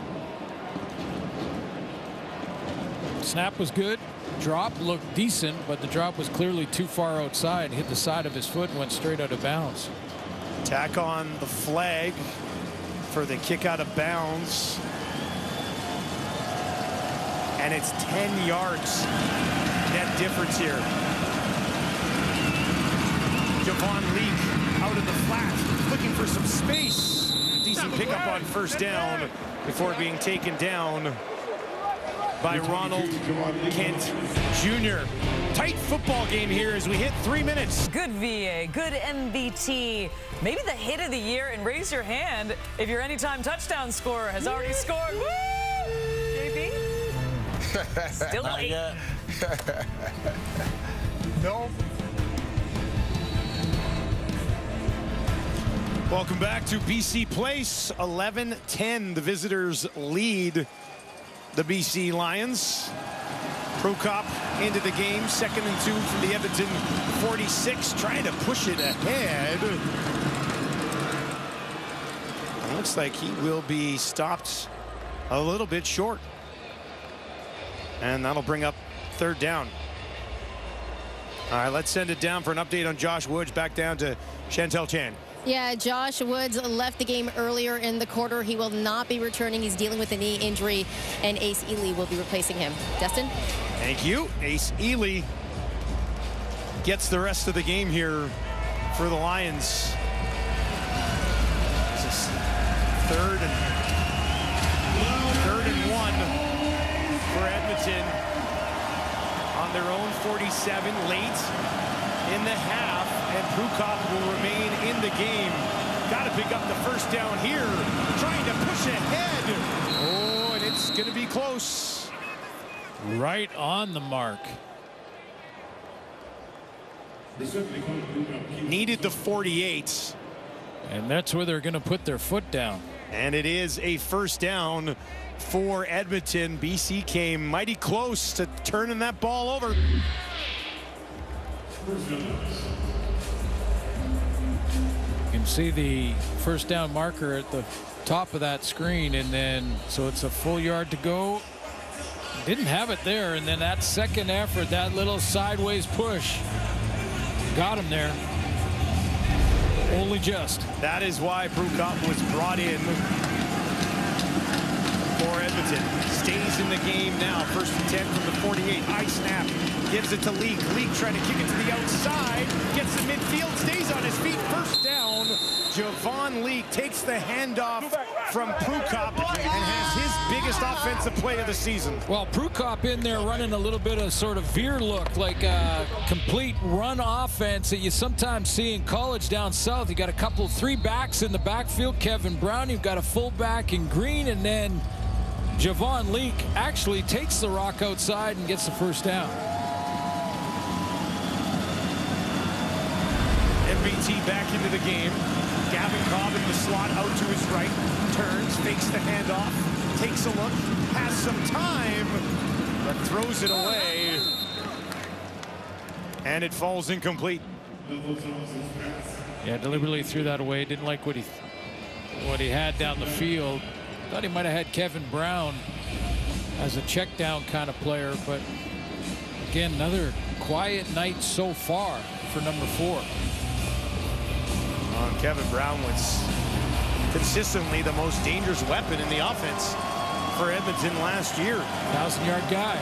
Snap was good. Drop looked decent, but the drop was clearly too far outside. Hit the side of his foot and went straight out of bounds. Tack on the flag for the kick out of bounds. And it's 10 yards. Net difference here. Javon Leake out of the flat, looking for some space. Decent pickup on first down before being taken down by Ronald Kent Jr. Tight football game here as we hit 3 minutes. Good VA, good MVT. Maybe the hit of the year, and raise your hand if your anytime touchdown scorer has already scored. Woo! JB? Still late. No. Welcome back to BC Place. 11-10, the visitors lead the BC Lions. Prokop into the game, 2nd and 2 from the Edmonton 46, trying to push it ahead. It looks like he will be stopped a little bit short. And that'll bring up 3rd down. All right, let's send it down for an update on Josh Woods. Back down to Chantel Chan. Yeah, Josh Woods left the game earlier in the quarter. He will not be returning. He's dealing with a knee injury, and Ace Ely will be replacing him. Destin? Thank you. Ace Ely gets the rest of the game here for the Lions. This is third and 1 for Edmonton on their own 47 late in the half, and Prukop will remain in the game. Got to pick up the 1st down here, trying to push ahead. Oh, and it's going to be close. Right on the mark. Needed the 48. And that's where they're going to put their foot down. And it is a 1st down for Edmonton. BC came mighty close to turning that ball over. You can see the 1st down marker at the top of that screen, and then so it's a full yard to go. Didn't have it there, and then that 2nd effort, that little sideways push, got him there. Only just. That is why Prukop was brought in for Edmonton. Stays in the game now. 1st and 10 from the 48. High snap. Gives it to Leak. Leak trying to kick it to the outside. Gets the midfield. Stays on his feet. 1st down. Javon Leak takes the handoff from Prukop and has his biggest offensive play of the season. Well, Prukop in there running a little bit of sort of veer look, like a complete run offense that you sometimes see in college down south. You got a couple, 3 backs in the backfield. Kevin Brown, you've got a fullback in Green, and then Javon Leak actually takes the rock outside and gets the 1st down. MBT back into the game. Gavin Cobb in the slot out to his right. Turns, fakes the handoff, takes a look, has some time, but throws it away. And it falls incomplete. Yeah, deliberately threw that away. Didn't like what he had down the field. Thought he might have had Kevin Brown as a check down kind of player, but again, another quiet night so far for number 4. Kevin Brown was consistently the most dangerous weapon in the offense for Edmonton last year. 1,000-yard guy.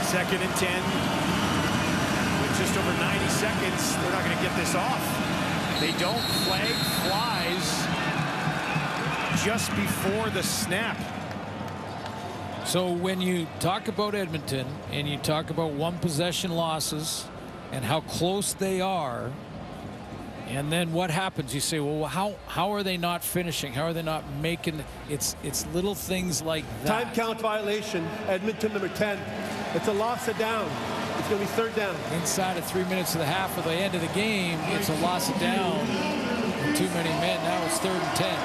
2nd and 10. With just over 90 seconds, they're not going to get this off. They don't. Flag flies just before the snap. So when you talk about Edmonton and you talk about 1 possession losses and how close they are, and then what happens? You say, well, how are they not finishing? How are they not making? It's little things like that. Time count violation. Edmonton number 10. It's a loss of down. It's going to be 3rd down. Inside of 3 minutes of the half of the end of the game, it's a loss of down. Too many men. Now it's 3rd and 10.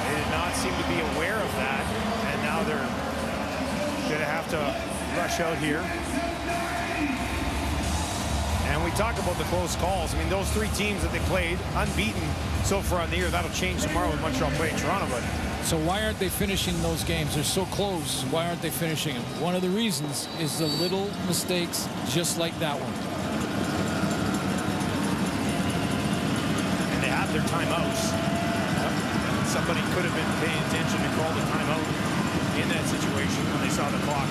They did not seem to be aware of that, and now they're going to have to rush out here. And we talk about the close calls. I mean, those 3 teams that they played, unbeaten so far in the year. That'll change tomorrow with Montreal playing Toronto. But so why aren't they finishing those games? They're so close. Why aren't they finishing them? One of the reasons is the little mistakes just like that one. And they have their timeouts. Somebody could have been paying attention and called a timeout in that situation when they saw the clock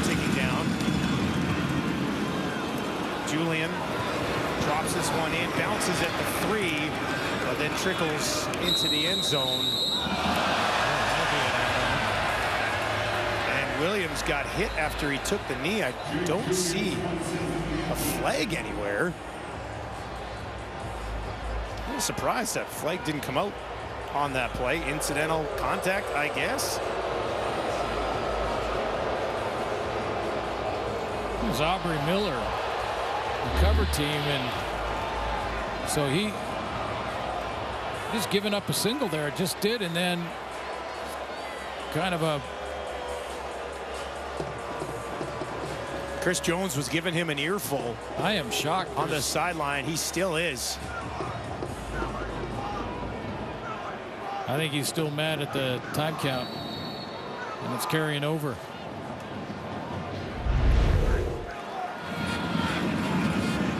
ticking down. Julian drops this one in, bounces at the 3, but then trickles into the end zone. And Williams got hit after he took the knee. I don't see a flag anywhere. I'm surprised that flag didn't come out on that play. Incidental contact, I guess. It was Aubrey Miller, the cover team, and so he just giving up a single there. Just did, and then kind of a. Chris Jones was giving him an earful. I am shocked On the sideline. He still is. I think he's still mad at the time count, and it's carrying over.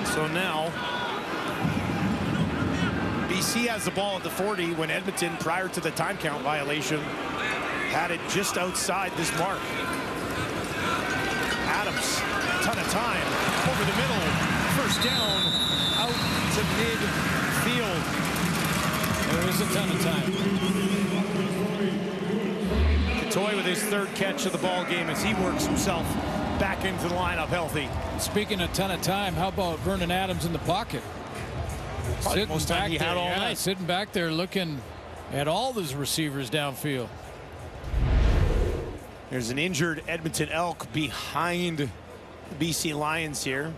So now BC has the ball at the 40 when Edmonton, prior to the time count violation, had it just outside this mark. Adams, ton of time, over the middle, first down, out to midfield. There is a ton of time. Toy with his third catch of the ball game as he works himself back into the lineup healthy. Speaking of ton of time, how about Vernon Adams in the pocket? Probably Sitting most time back he had there, all night. sitting back there looking at all those receivers downfield. There's an injured Edmonton Elk behind the BC Lions here.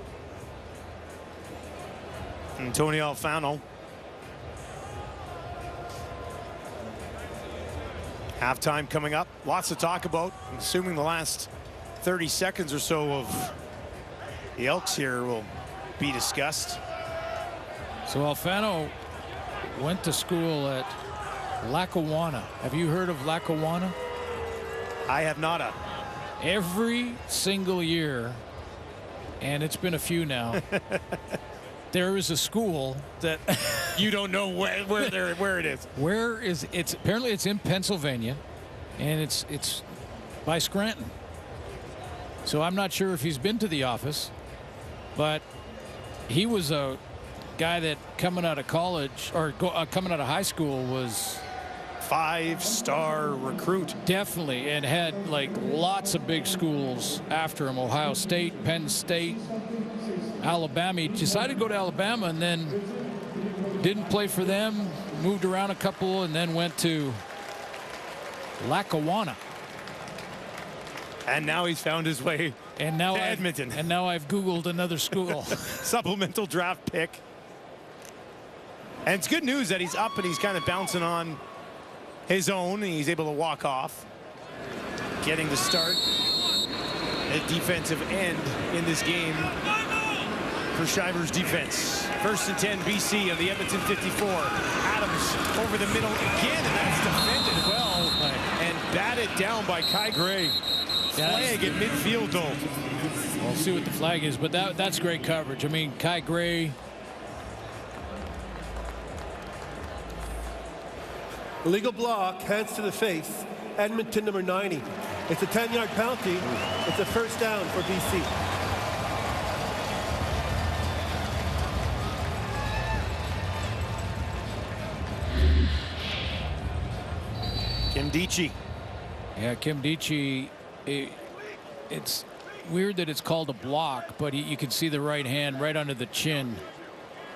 Antonio Alfano. Halftime coming up. Lots to talk about. I'm assuming the last 30 seconds or so of the Elks here will be discussed. So Alfano went to school at Lackawanna. Have you heard of Lackawanna? I have not. Every single year, and it's been a few now, there is a school that You don't know where it is. where is it's apparently it's in Pennsylvania, and it's by Scranton. So I'm not sure if he's been to the office, but he was a guy that coming out of college or coming out of high school was 5-star recruit. definitely, and had like lots of big schools after him. Ohio State, Penn State, Alabama. He decided to go to Alabama and then didn't play for them, moved around a couple, and then went to Lackawanna. And now he's found his way And now to Edmonton. And now I've Googled another school. Supplemental draft pick. And it's good news that he's up and he's kind of bouncing on his own. And he's able to walk off. Getting the start at defensive end in this game for Shiver's defense. 1st and 10 BC on the Edmonton 54. Adams over the middle again, and that's defended well and batted down by Kai Gray. Flag at midfield though. We'll see what the flag is, but that's great coverage. I mean, Kai Gray. Illegal block, hands to the face. Edmonton number 90. It's a 10-yard penalty. It's a first down for BC. Kim Dichi. Yeah, Kim Dichi. It's weird that it's called a block, but you can see the right hand right under the chin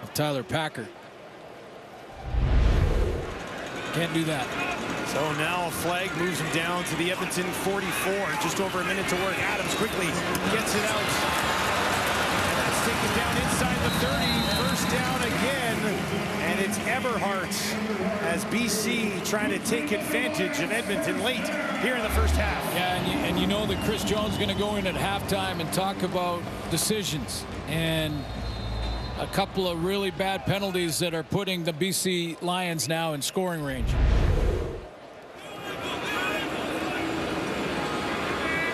of Tyler Packer. Can't do that. So now a flag moves him down to the Edmonton 44. Just over a minute to work. Adams quickly gets it out. And that's taken down inside the 30. First down again. And it's Eberhardt as BC trying to take advantage of Edmonton late here in the first half. Yeah, and you know that Chris Jones is going to go in at halftime and talk about decisions and a couple of really bad penalties that are putting the BC Lions now in scoring range.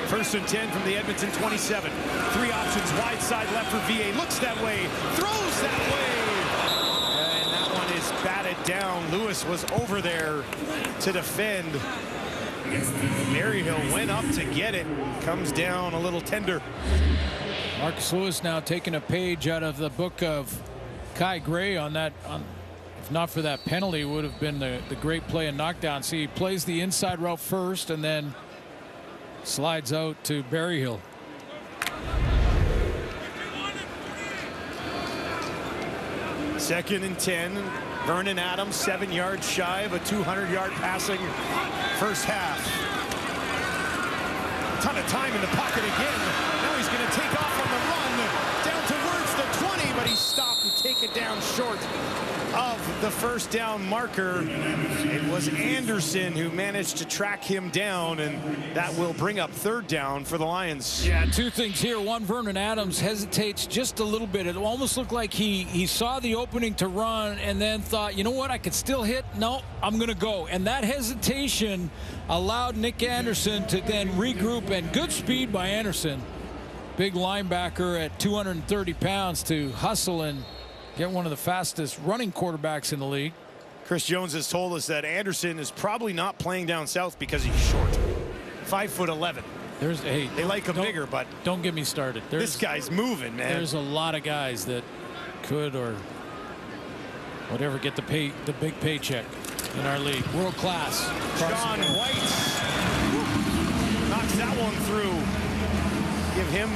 First and 10 from the Edmonton 27. 3 options, wide side left for VA. Looks that way, throws that way. And that one is batted down. Lewis was over there to defend. Maryhill went up to get it. Comes down a little tender. Marcus Lewis now taking a page out of the book of Kai Gray on that. If not for that penalty, would have been the great play and knockdown. See, he plays the inside route first and then slides out to Berryhill. Second and 10. Vernon Adams 7 yards shy of a 200-yard passing first half. Ton of time in the pocket again. Now he's going to take off on the run down towards the 20, but he's stopped and taken down short of the first down marker. It was Anderson who managed to track him down, and that will bring up third down for the Lions. Yeah, two things here. One, Vernon Adams hesitates just a little bit. It almost looked like he saw the opening to run and then thought, you know what, I could still hit. No, I'm going to go. And that hesitation allowed Nick Anderson to then regroup, and good speed by Anderson. Big linebacker at 230 pounds to hustle and get one of the fastest running quarterbacks in the league. Chris Jones has told us that Anderson is probably not playing down south because he's short. 5'11". They like him bigger, but don't get me started. This guy's moving, man. There's a lot of guys that could or whatever get the big paycheck in our league. World class. John White knocks that one through. Give him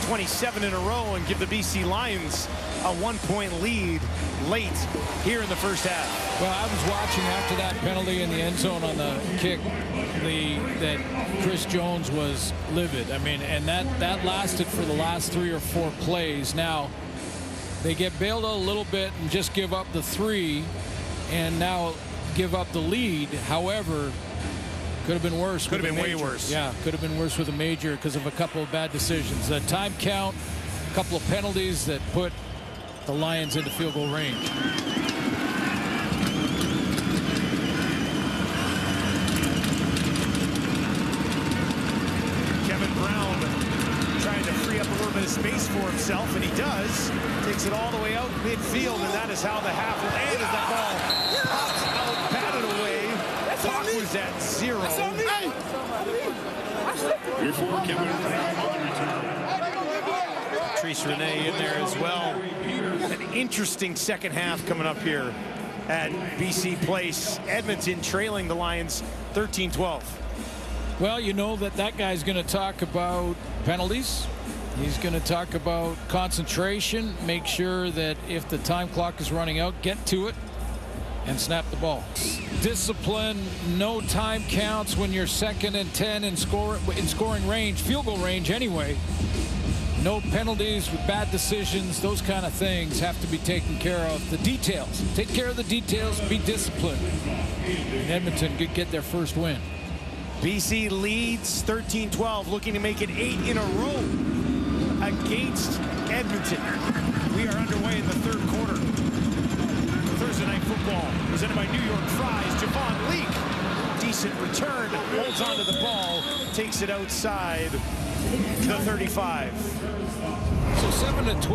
27 in a row and give the BC Lions a 1-point lead late here in the first half. Well, I was watching after that penalty in the end zone on the kick that Chris Jones was livid. I mean, and that lasted for the last 3 or 4 plays. Now they get bailed out a little bit and just give up the 3 and now give up the lead. However, could have been worse. Could have been way worse. Yeah, could have been worse with a major because of a couple of bad decisions. The time count, a couple of penalties that put the Lions into field goal range. Kevin Brown trying to free up a little bit of space for himself, and he does. Takes it all the way out midfield, and that is how the half will end as that ball pops out, batted away. Clock was at 0. Patrice Rene in there as well. An interesting second half coming up here at BC Place. Edmonton trailing the Lions 13-12. Well, you know that guy's going to talk about penalties. He's going to talk about concentration, make sure that if the time clock is running out, get to it and snap the ball. Discipline, no time counts when you're 2nd and 10 in scoring range, field goal range anyway. No penalties with bad decisions. Those kind of things have to be taken care of. The details. Take care of the details. Be disciplined. And Edmonton could get their first win. BC leads 13-12, looking to make it 8 in a row against Edmonton. We are underway in the third quarter. Thursday Night Football presented by New York Fries. Javon Leak, decent return, holds onto the ball, takes it outside the 35. So 7-12,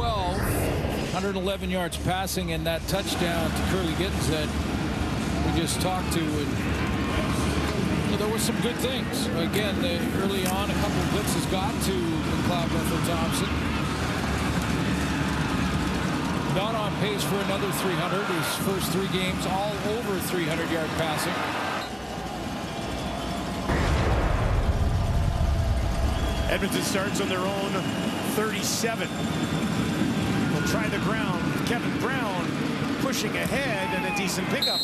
111 yards passing, and that touchdown to Curly Gittens that we just talked to. And there were some good things. Again, early on, a couple of blitzes got to McLeod Bethel-Thompson. Not on pace for another 300. His first 3 games all over 300-yard passing. Edmonton starts on their own 37. They'll try the ground. Kevin Brown pushing ahead and a decent pickup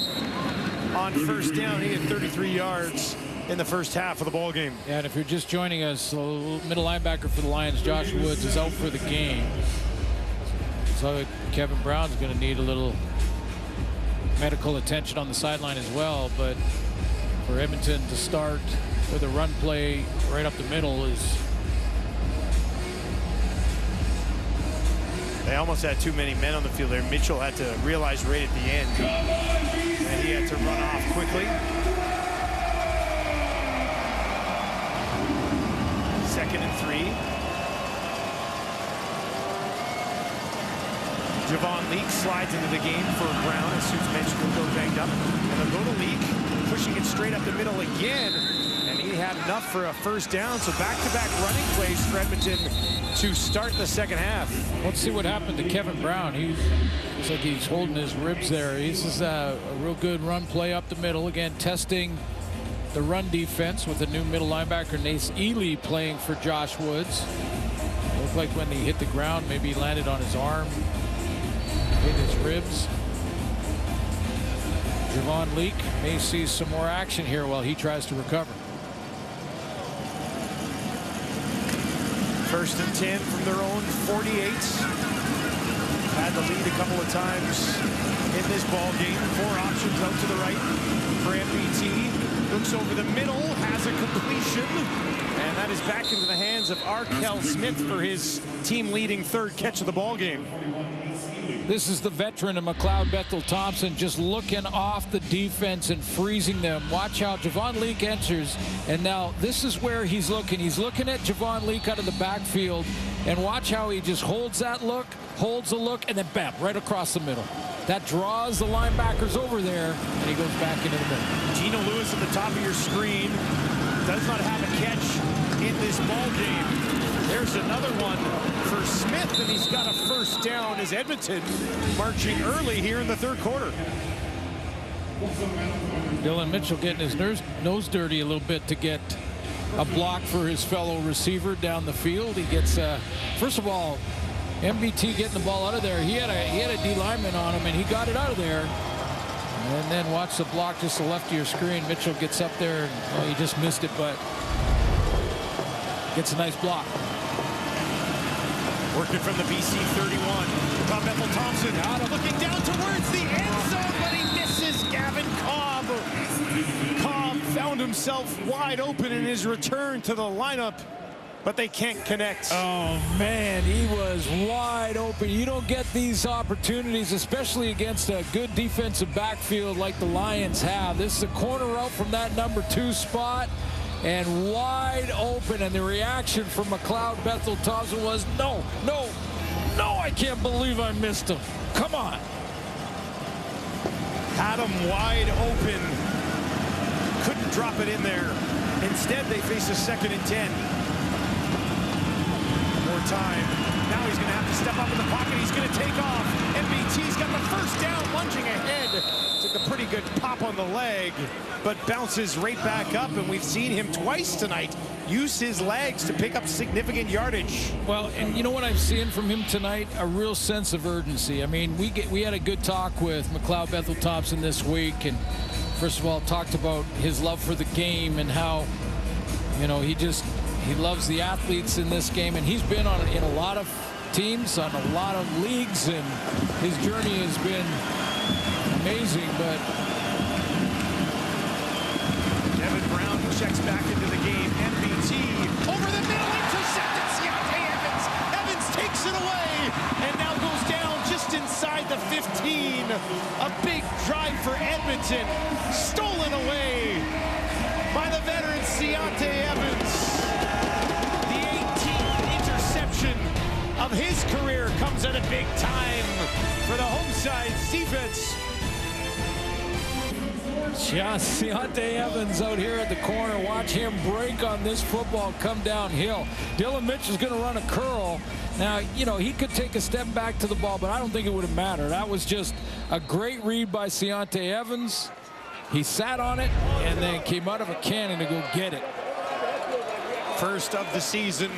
on first down. He had 33 yards in the first half of the ball game. Yeah, and if you're just joining us, the middle linebacker for the Lions, Josh Woods, is out for the game. So Kevin Brown's going to need a little medical attention on the sideline as well. But for Edmonton to start with a run play right up the middle is... They almost had too many men on the field there. Mitchell had to realize right at the end, and he had to run off quickly. 2nd and 3. Javon Leak slides into the game for Brown, as Suits mentioned, will go banged up. And they'll go to Leak, pushing it straight up the middle again. And he had enough for a first down. So back-to-back running plays for Edmonton to start the second half. Let's see what happened to Kevin Brown. Looks like he's holding his ribs there. This is a real good run play up the middle. Again, testing the run defense with the new middle linebacker, Nace Ely, playing for Josh Woods. It looked like when he hit the ground, maybe he landed on his arm, hit his ribs. Javon Leak may see some more action here while he tries to recover. 1st and 10 from their own 48. Had the lead a couple of times in this ball game. 4 options out to the right for MBT. Looks over the middle, has a completion, and that is back into the hands of Arkell Smith for his team-leading 3rd catch of the ball game. This is the veteran of McLeod Bethel-Thompson just looking off the defense and freezing them. Watch how Javon Leake enters, and now this is where he's looking. He's looking at Javon Leake out of the backfield, and watch how he just holds that look, holds the look, and then bam, right across the middle. That draws the linebackers over there, and he goes back into the middle. Gino Lewis at the top of your screen does not have a catch in this ball game. There's another one for Smith, and he's got a first down as Edmonton marching early here in the 3rd quarter. Dylan Mitchell getting his nose dirty a little bit to get a block for his fellow receiver down the field. He gets, first of all, MBT getting the ball out of there. He had a D lineman on him, and he got it out of there. And then watch the block just to the left of your screen. Mitchell gets up there, and well, he just missed it, but gets a nice block. Working from the BC 31. Tom Bethel-Thompson looking down towards the end zone, but he misses Gavin Cobb. Cobb found himself wide open in his return to the lineup, but they can't connect. Oh, man, he was wide open. You don't get these opportunities, especially against a good defensive backfield like the Lions have. This is a corner route from that number 2 spot, and wide open, and the reaction from McLeod Bethel-Thompson was, no, no, no, I can't believe I missed him. Come on. Had him wide open. Couldn't drop it in there. Instead, they face a 2nd and 10. More time. Now he's going to have to step up in the pocket. He's going to take off. MBT's got the first down, lunging ahead. Took a pretty good pop on the leg, but bounces right back up, and we've seen him twice tonight use his legs to pick up significant yardage. Well, and you know what I'm seeing from him tonight? A real sense of urgency. I mean, we had a good talk with McLeod Bethel-Thompson this week, and first of all talked about his love for the game and how, you know, he loves the athletes in this game, and he's been in a lot of teams, on a lot of leagues, and his journey has been amazing. But Devin Brown checks back into the game. MBT over the middle, intercepted Ciante Evans. Evans takes it away and now goes down just inside the 15. A big drive for Edmonton, stolen away by the veteran Ciante Evans. The 18th interception of his career comes at a big time for the home side's defense. Ciante Evans out here at the corner. Watch him break on this football, come downhill. Dylan Mitchell's going to run a curl. Now, you know, he could take a step back to the ball, but I don't think it would have mattered. That was just a great read by Ciante Evans. He sat on it and then came out of a cannon to go get it. First of the season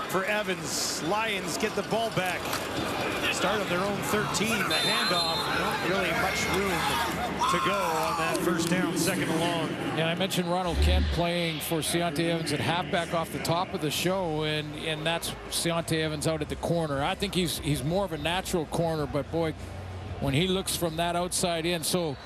for Evans. Lions get the ball back. Start on their own 13. The handoff, not really much room to go on that first down, 2nd and long. Yeah, I mentioned Ronald Kent playing for Ciante Evans at halfback off the top of the show, and that's Ciante Evans out at the corner. I think he's more of a natural corner, but boy, when he looks from that outside in. So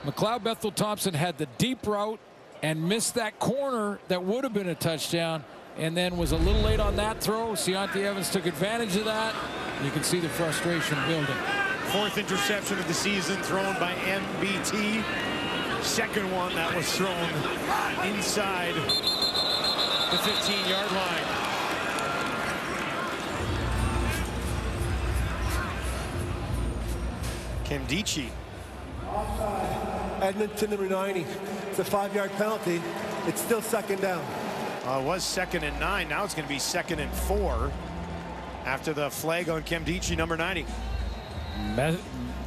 McLeod Bethel-Thompson had the deep route and missed that corner that would have been a touchdown, and then was a little late on that throw. Ciante Evans took advantage of that. You can see the frustration building. 4th interception of the season thrown by MBT. 2nd one that was thrown inside the 15-yard line. Kemdichi. Edmonton number 90. It's a 5-yard penalty. It's still 2nd down. It was 2nd and 9. Now it's going to be 2nd and 4 after the flag on Kemdichi, number 90.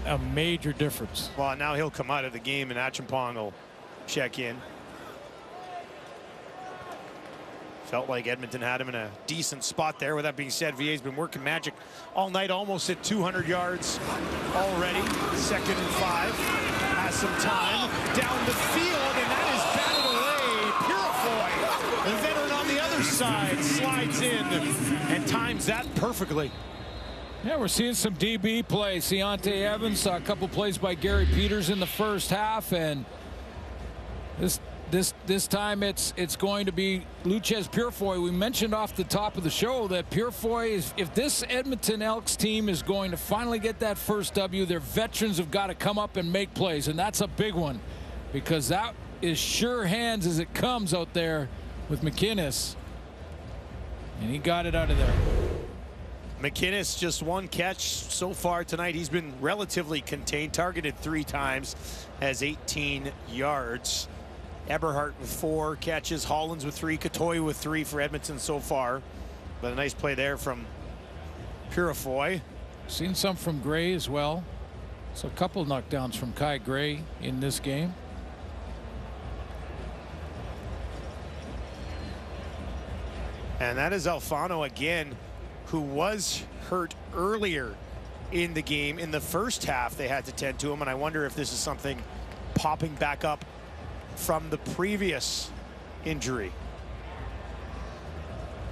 A major difference. Well, now he'll come out of the game, and Acheampong will check in. Felt like Edmonton had him in a decent spot there. With that being said, VA's been working magic all night, almost at 200 yards already. 2nd and 5. Has some time down the field, and that is batted away. Purifoy, the veteran on the other side, slides in and times that perfectly. Yeah, we're seeing some DB play. Deontay Evans saw a couple plays by Gary Peters in the first half, and this time it's going to be Luchez Purifoy. We mentioned off the top of the show that Purifoy is, if this Edmonton Elks team is going to finally get that first W, their veterans have got to come up and make plays, and that's a big one because that is sure hands as it comes out there with McInnes, and he got it out of there. McInnes just one catch so far tonight. He's been relatively contained, targeted 3 times, has 18 yards. Eberhardt with 4 catches, Hollins with 3, Katoy with 3 for Edmonton so far. But a nice play there from Purifoy. Seen some from Gray as well. So a couple knockdowns from Kai Gray in this game. And that is Alfano again, who was hurt earlier in the game. In the first half, they had to tend to him, and I wonder if this is something popping back up from the previous injury.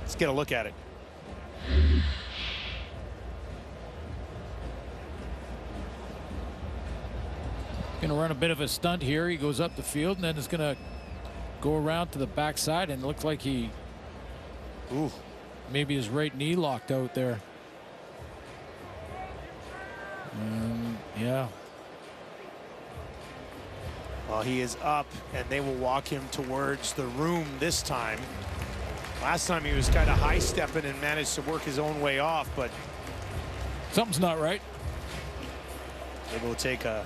Let's get a look at it. Going to run a bit of a stunt here. He goes up the field and then is going to go around to the backside, and it looks like he maybe his right knee locked out there. Yeah. Well, he is up, and they will walk him towards the room this time. Last time he was kind of high-stepping and managed to work his own way off, but something's not right. Maybe we'll take a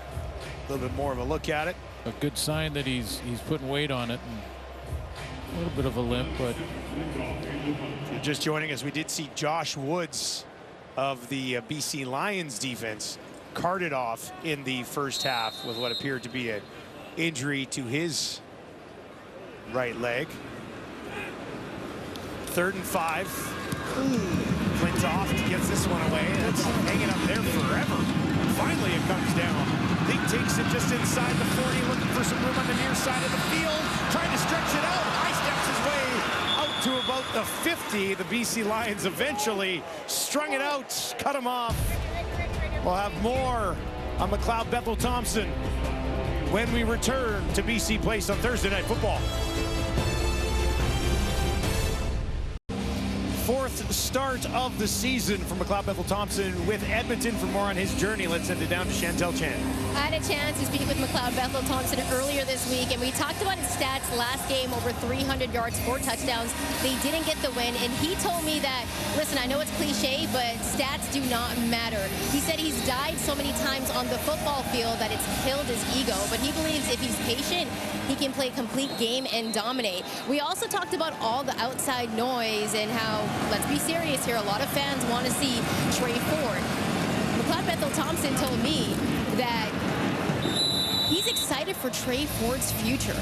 little bit more of a look at it. A good sign that he's putting weight on it. And a little bit of a limp, but if you're just joining us, we did see Josh Woods of the BC Lions defense carted off in the first half with what appeared to be an injury to his right leg. 3rd and 5. Flintoff gets this one away. That's hanging up there forever. Finally, it comes down. Lee takes it just inside the 40, looking for some room on the near side of the field, trying to stretch it out. High steps his way out to about the 50. The BC Lions eventually strung it out, cut him off. We'll have more on McLeod Bethel Thompson when we return to BC Place on Thursday Night Football. 4th start of the season for McLeod Bethel Thompson with Edmonton. For more on his journey, let's send it down to Chantel Chan. I had a chance to speak with McLeod Bethel Thompson earlier this week, and we talked about his stats last game, over 300 yards, 4 touchdowns. They didn't get the win, and he told me that, listen, I know it's cliche, but stats do not matter. He said he's died so many times on the football field that it's killed his ego, but he believes if he's patient, he can play a complete game and dominate. We also talked about all the outside noise and how, let's be serious here, a lot of fans want to see Trey Ford. McLeod Bethel Thompson told me that he's excited for Trey Ford's future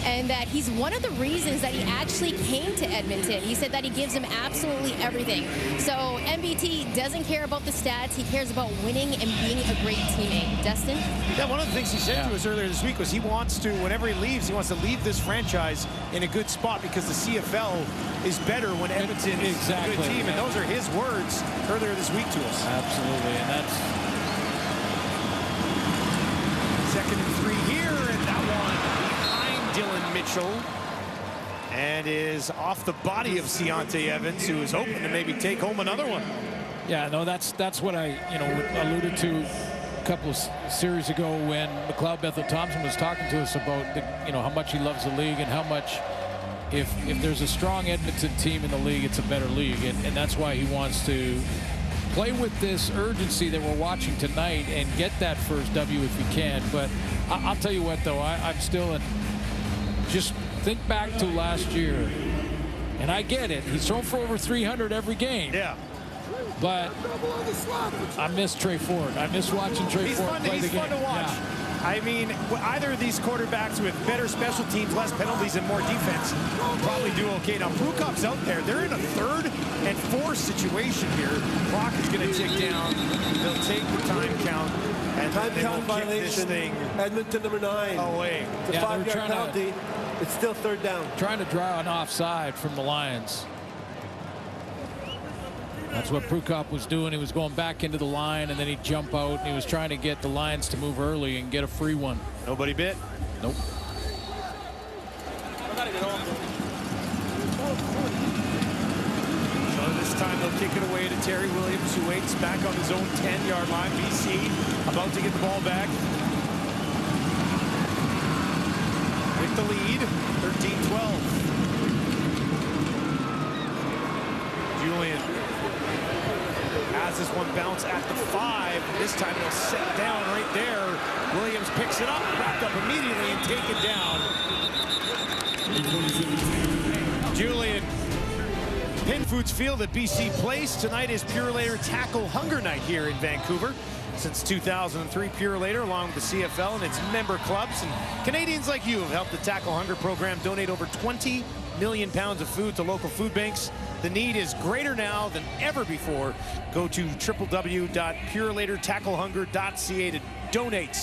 and that he's one of the reasons that he actually came to Edmonton. He said that he gives him absolutely everything. So MBT doesn't care about the stats. He cares about winning and being a great teammate. Dustin? Yeah, one of the things he said to us earlier this week was he wants to, whenever he leaves, he wants to leave this franchise in a good spot because the CFL is better when Edmonton is a good team. And those are his words earlier this week to us. Absolutely, and that's 2nd and 3 here, and that one behind Dylan Mitchell, and is off the body of Deontay Evans, who is hoping to maybe take home another one. Yeah, no, that's what I alluded to a couple of series ago when McLeod Bethel Thompson was talking to us about the, how much he loves the league and how much if there's a strong Edmonton team in the league, it's a better league, and that's why he wants to play with this urgency that we're watching tonight and get that first W if he can. But I'll tell you what, though, I'm still just think back to last year, and I get it. He's thrown for over 300 every game. Yeah. But I miss Trey Ford. I miss watching Trey Ford play the game. He's fun to watch. Yeah. I mean, either of these quarterbacks with better special teams, less penalties, and more defense probably do okay. Now, Prukop's out there. They're in a 3rd and 4 situation here. Clock is going to tick down. They'll take the time count. And time count violation. Thing Edmonton number 9. Away. It's a 5-yard penalty. It's still 3rd down. Trying to draw an offside from the Lions. That's what Prukop was doing. He was going back into the line, and then he'd jump out, and he was trying to get the Lions to move early and get a free one. Nobody bit? Nope. So this time they'll kick it away to Terry Williams, who waits back on his own 10-yard line. BC about to get the ball back with the lead, 13-12. Julian has this one bounce at the 5. This time they'll set down right there. Williams picks it up, wrapped up immediately, and taken down. Julian. Pin Foods Field at BC Place. Tonight is Purolator Tackle Hunger Night here in Vancouver. Since 2003, Purolator, along with the CFL and its member clubs, and Canadians like you have helped the Tackle Hunger program donate over 20 million pounds of food to local food banks. The need is greater now than ever before. Go to www.purolatortacklehunger.ca to donate.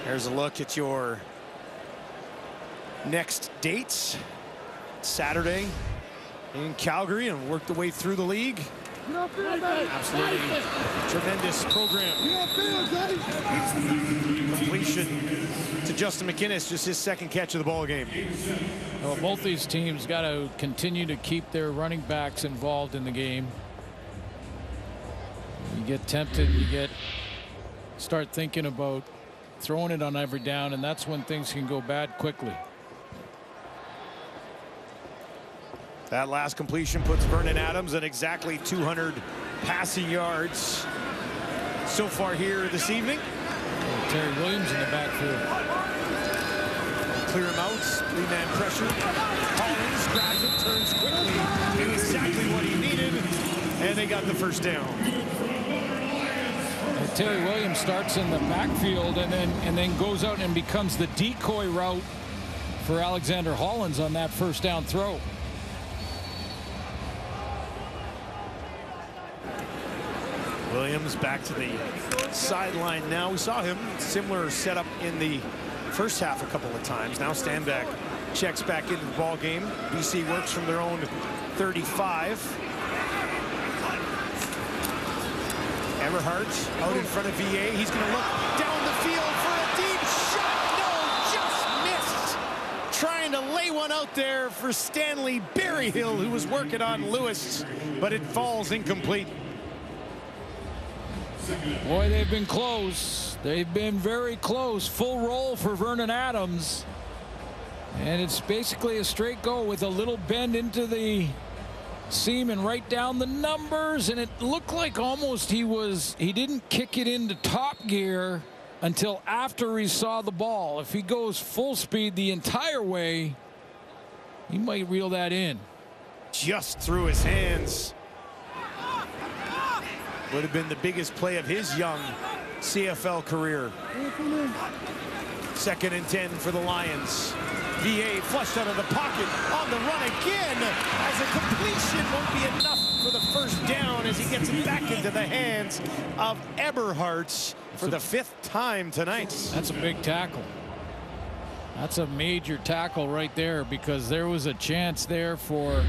Here's a look at your next dates. Saturday in Calgary, and work the way through the league. Absolutely tremendous program. Completion to Justin McInnes, just his second catch of the ball game. Well, both these teams got to continue to keep their running backs involved in the game. You get tempted, start thinking about throwing it on every down, and that's when things can go bad quickly. That last completion puts Vernon Adams at exactly 200 passing yards so far here this evening. Terry Williams in the backfield. Clear him out, 3-man pressure. Collins grabs it, turns quickly. Knew exactly what he needed, and they got the first down. Terry Williams starts in the backfield and then goes out and becomes the decoy route for Alexander Hollins on that first down throw. Williams back to the sideline now. We saw him similar setup in the first half a couple of times. Now Stanback checks back into the ball game. BC works from their own 35. Everhart out in front of VA. He's going to look down the field for a deep shot. No, just missed. Trying to lay one out there for Stanley Berryhill, who was working on Lewis, but it falls incomplete. Boy, they've been close. They've been very close. Full roll for Vernon Adams. And it's basically a straight go with a little bend into the seam and right down the numbers, and it looked like almost he didn't kick it into top gear until after he saw the ball. If he goes full speed the entire way, he might reel that in. Just through his hands. Would have been the biggest play of his young CFL career. 2nd and 10 for the Lions. VA flushed out of the pocket on the run again, as a completion won't be enough for the first down as he gets it back into the hands of Eberhardt for the 5th time tonight. That's a big tackle. That's a major tackle right there, because there was a chance there for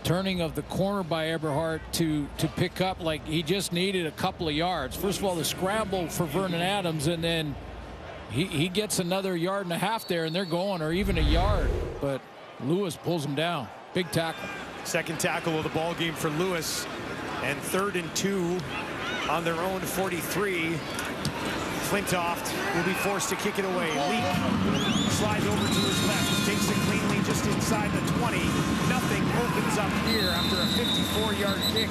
turning of the corner by Eberhardt to pick up. Like, he just needed a couple of yards. First of all, the scramble for Vernon Adams, and then he gets another 1.5 yards there, and they're going, or even a yard, but Lewis pulls him down. Big tackle. Second tackle of the ball game for Lewis, and 3rd and 2 on their own 43. Flintoft will be forced to kick it away. Leak slides over to his left, takes it cleanly just inside the 20. Nothing opens up here after a 54-yard kick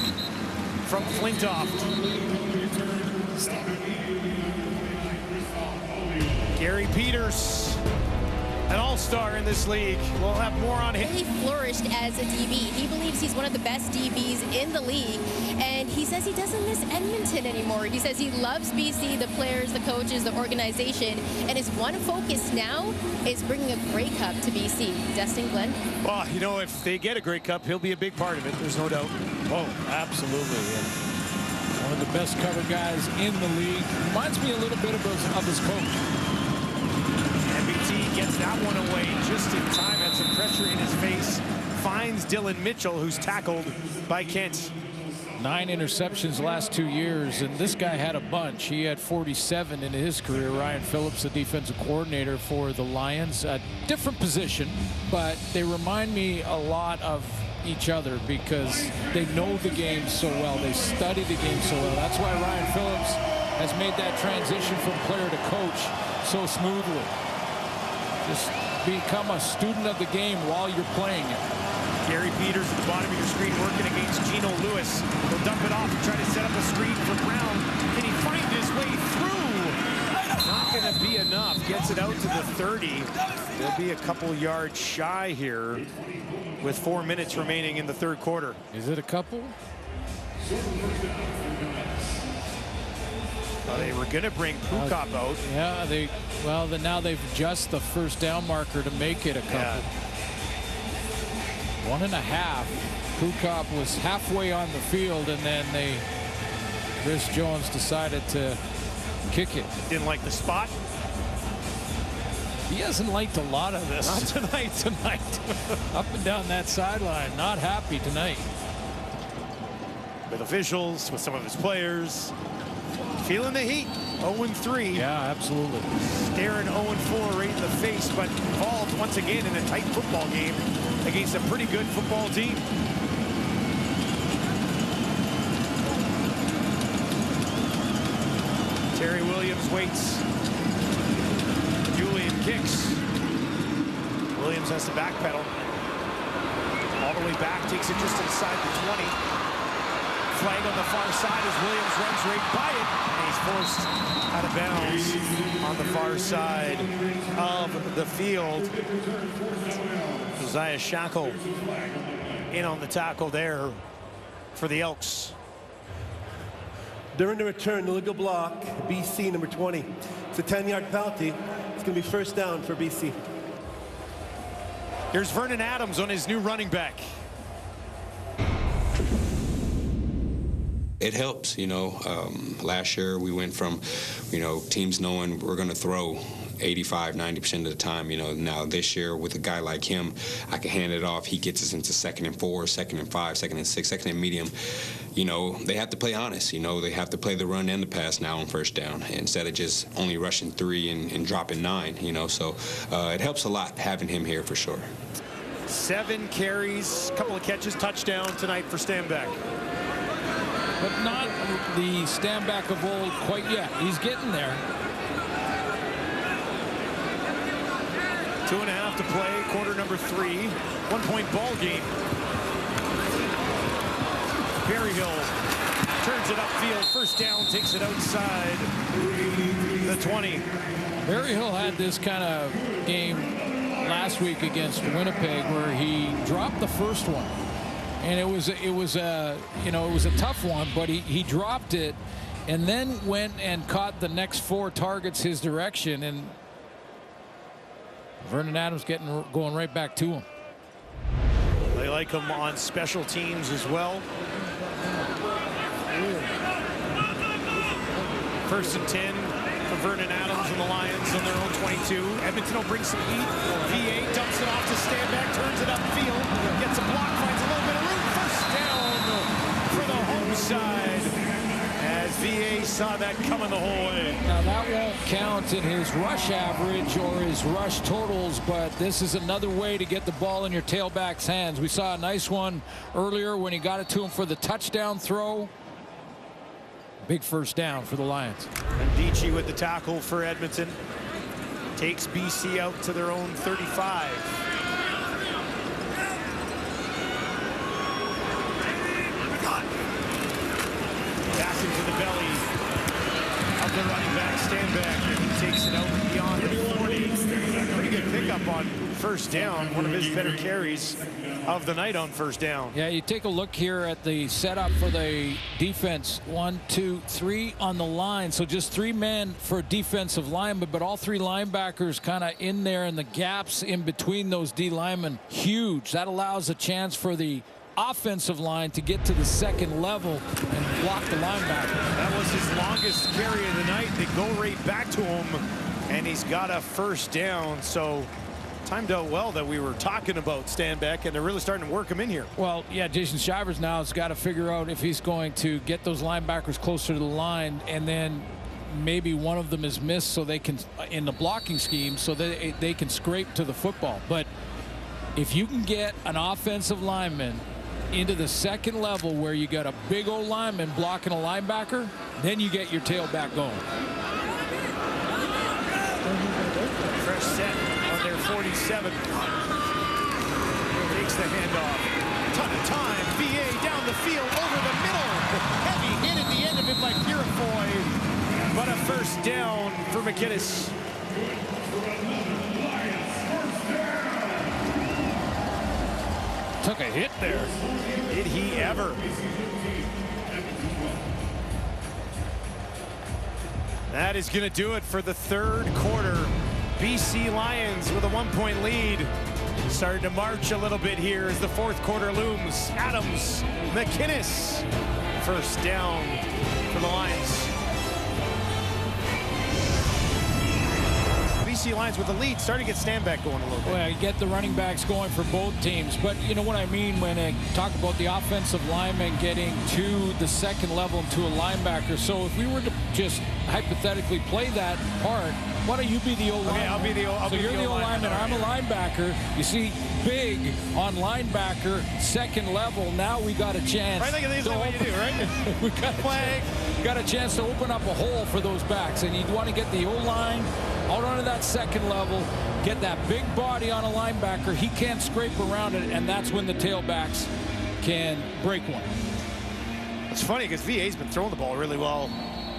from Flintoft. Gary Peters, an all-star in this league. We'll have more on him. He flourished as a DB. He believes he's one of the best DBs in the league, and he says he doesn't miss Edmonton anymore. He says he loves BC, the players, the coaches, the organization, and his one focus now is bringing a Grey Cup to BC. Destin, Glenn? Well, you know, if they get a Grey Cup, he'll be a big part of it. There's no doubt. Oh, absolutely. And one of the best cover guys in the league. Reminds me a little bit of his coach. MBT gets now that one away just in time. Had some pressure in his face. Finds Dylan Mitchell, who's tackled by Kent. 9 interceptions last 2 years, and this guy had a bunch. He had 47 in his career. Ryan Phillips, the defensive coordinator for the Lions. A different position, but they remind me a lot of each other because they know the game so well. They study the game so well. That's why Ryan Phillips has made that transition from player to coach so smoothly. Just become a student of the game while you're playing it. Gary Peters at the bottom of your screen working against Geno Lewis. He'll dump it off and try to set up a screen for Brown. Can he find his way through? Not going to be enough. Gets it out to the 30. They'll be a couple yards shy here with 4 minutes remaining in the third quarter. Is it a couple? They were going to bring Pukop out. Yeah, now they've adjusted the first down marker to make it a couple. Yeah. 1.5. Pukop was halfway on the field, and then Chris Jones decided to kick it. Didn't like the spot. He hasn't liked a lot of this. Not tonight. Up and down that sideline. Not happy tonight. With officials, with some of his players. Feeling the heat. 0-3. Yeah, absolutely. Staring 0-4 right in the face, but involved once again in a tight football game against a pretty good football team. Terry Williams waits. Julian kicks. Williams has to backpedal. All the way back, takes it just inside the 20. Flag on the far side as Williams runs right by it. And he's forced out of bounds on the far side of the field. Josiah Shackle in on the tackle there for the Elks. During the return, the legal block, BC number 20. It's a 10-yard penalty. It's going to be first down for BC. Here's Vernon Adams on his new running back. It helps, you know. Last year we went from, you know, teams knowing we're going to throw 85–90% of the time, you know. Now this year with a guy like him, I can hand it off. He gets us into 2nd and 4, 2nd and 5, 2nd and 6, 2nd and medium. You know, they have to play honest. You know, they have to play the run and the pass now on first down instead of just only rushing 3 and dropping 9. You know, so it helps a lot having him here for sure. 7 carries, couple of catches, touchdown tonight for Stanback. But not the Stanback of old quite yet. He's getting there. 2.5 to play, quarter number 3. 1-point ball game. Berryhill turns it upfield. First down, takes it outside the 20. Berryhill had this kind of game last week against Winnipeg where he dropped the first one. And it was a tough one, but he dropped it and then went and caught the next 4 targets his direction, and Vernon Adams going right back to him. They like him on special teams as well. 1st and 10 for Vernon Adams and the Lions on their own 22. Edmonton will bring some heat. VA dumps it off to Stanback, turns it upfield, gets a block, finds a little bit of room. First down for the home side as VA saw that coming the whole way. Now that won't count in his rush average or his rush totals, but this is another way to get the ball in your tailback's hands. We saw a nice one earlier when he got it to him for the touchdown throw. Big first down for the Lions. And Dichi with the tackle for Edmonton. Takes BC out to their own 35. Back into the belly of the running back, Stanback, and he takes it out beyond the 40. Pretty good pickup on first down. One of his better carries of the night on first down. Yeah, you take a look here at the setup for the defense. 1, 2, 3 on the line. So just 3 men for defensive linemen, but all 3 linebackers kind of in there, and the gaps in between those D linemen huge. That allows a chance for the offensive line to get to the second level and block the linebacker. That was his longest carry of the night. They go right back to him, and he's got a first down. So timed out well that we were talking about Stanback, and they're really starting to work him in here. Well, yeah, Jason Shivers now has got to figure out if he's going to get those linebackers closer to the line, and then maybe one of them is missed so they can, in the blocking scheme, so that they can scrape to the football. But if you can get an offensive lineman into the second level where you got a big old lineman blocking a linebacker, then you get your tailback going. Fresh set on their 47. Takes the handoff. Ton of time. VA down the field over the middle. Heavy hit at the end of it by Purifoy. But a first down for McInnes. Took a hit there. Did he ever? That is going to do it for the third quarter. BC Lions with a 1-point lead. Starting to march a little bit here as the fourth quarter looms. Adams, McInnes. First down for the Lions. BC Lions with the lead, starting to get Stanback going a little bit. Well, you get the running backs going for both teams, but you know what I mean when I talk about the offensive lineman getting to the second level and to a linebacker. So if we were to just hypothetically play that part, why don't you be the old lineman? Okay, I'll be the old lineman. I'm a linebacker. You see, big on linebacker, second level. Now we got a chance. I think this is what you do, right? We got a chance to open up a hole for those backs, and you want to get the O-line out onto that second level, get that big body on a linebacker. He can't scrape around it, and that's when the tailbacks can break one. It's funny because VA's been throwing the ball really well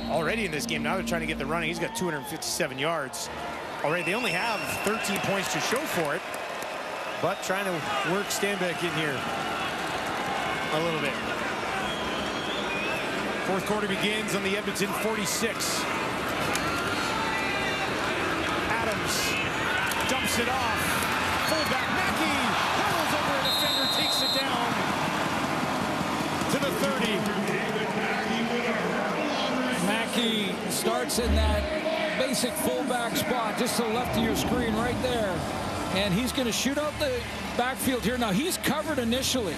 already in this game. Now they're trying to get the running. He's got 257 yards already. They only have 13 points to show for it, but trying to work Stanback in here a little bit. Fourth quarter begins on the Edmonton 46. Adams dumps it off. Fullback Mackey hurdles over a defender, takes it down to the 30. Mackey starts in that basic fullback spot just to the left of your screen right there, and he's going to shoot out the backfield here. Now he's covered initially,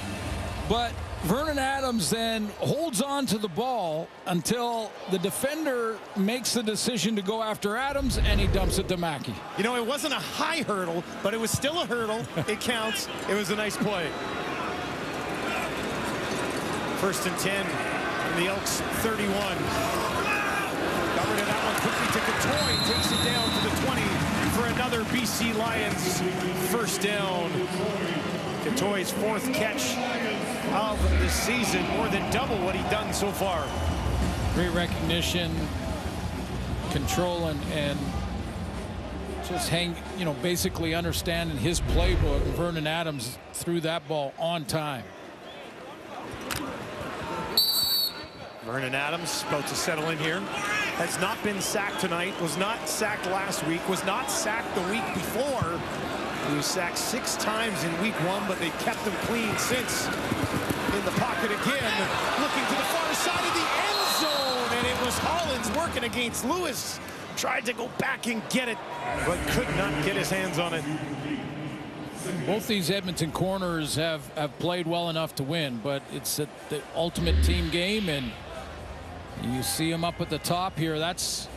but Vernon Adams then holds on to the ball until the defender makes the decision to go after Adams, and he dumps it to Mackey. You know, it wasn't a high hurdle, but it was still a hurdle. It counts. It was a nice play. First and 10 in the Elks 31. Covered that one quickly to Couture. Takes it down to the 20 for another BC Lions first down. Couture's fourth catch of the season, more than double what he's done so far. Great recognition, control, and just basically understanding his playbook. Vernon Adams threw that ball on time. Vernon Adams about to settle in here. Has not been sacked tonight, was not sacked last week, was not sacked the week before. He was sacked 6 times in week 1, but they kept him clean since. In the pocket again, looking to the far side of the end zone, and it was Hollins working against Lewis. Tried to go back and get it, but could not get his hands on it. Both these Edmonton corners have played well enough to win, but it's the ultimate team game, and you see him up at the top here. That's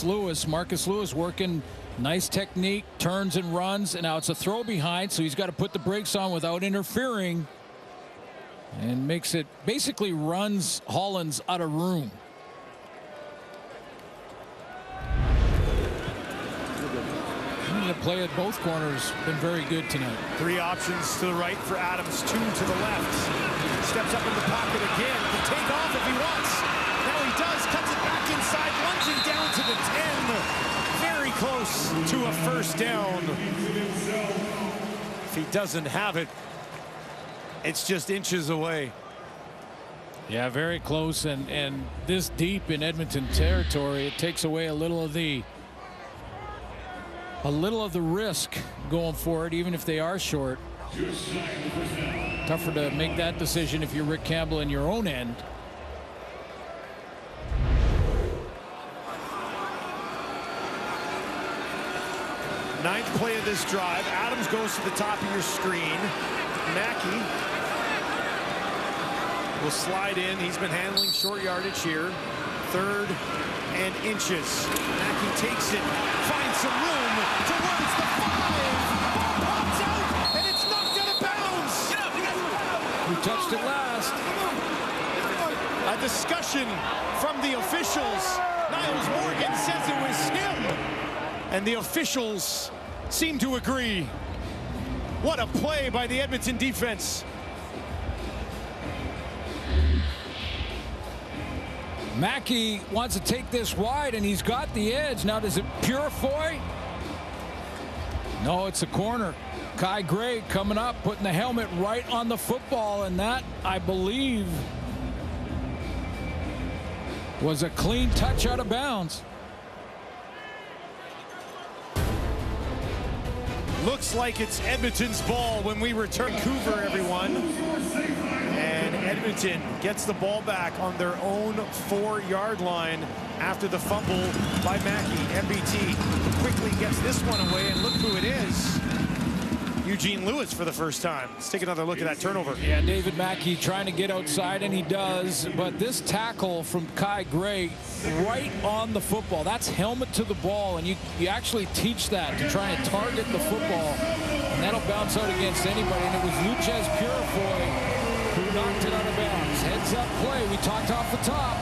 Lewis, Marcus Lewis, working nice technique, turns and runs, and now it's a throw behind, so he's got to put the brakes on without interfering, and makes it, basically runs Hollins out of room. The play at both corners been very good tonight. 3 options to the right for Adams, 2 to the left. Steps up in the pocket again. Can take off if he wants. Now he does. Cuts it back inside, lunging down to the 10. Very close to a first down. If he doesn't have it, it's just inches away. Yeah, very close, and this deep in Edmonton territory, it takes away a little of the risk going forward, even if they are short. Tougher to make that decision if you're Rick Campbell in your own end. Ninth play of this drive. Adams goes to the top of your screen. Mackey will slide in. He's been handling short yardage here. 3rd and inches. Mackey takes it, finds some room towards the 5. Ball pops out, and it's knocked out of bounds. Who touched it last? A discussion from the officials. Niles Morgan says it was him, and the officials seem to agree. What a play by the Edmonton defense. Mackey wants to take this wide, and he's got the edge. Now, does it Purifoy? No, it's a corner. Kai Gray coming up, putting the helmet right on the football, and that, I believe, was a clean touch out of bounds. Looks like it's Edmonton's ball when we return. Vancouver, everyone. And Edmonton gets the ball back on their own 4-yard line after the fumble by Mackey. MBT quickly gets this one away, and look who it is. Eugene Lewis for the first time. Let's take another look at that turnover. Yeah, David Mackey trying to get outside, and he does. But this tackle from Kai Gray right on the football, that's helmet to the ball, and you actually teach that to try and target the football, and that'll bounce out against anybody. And it was Luchez Purifoy who knocked it out of bounds. Heads up play. We talked off the top.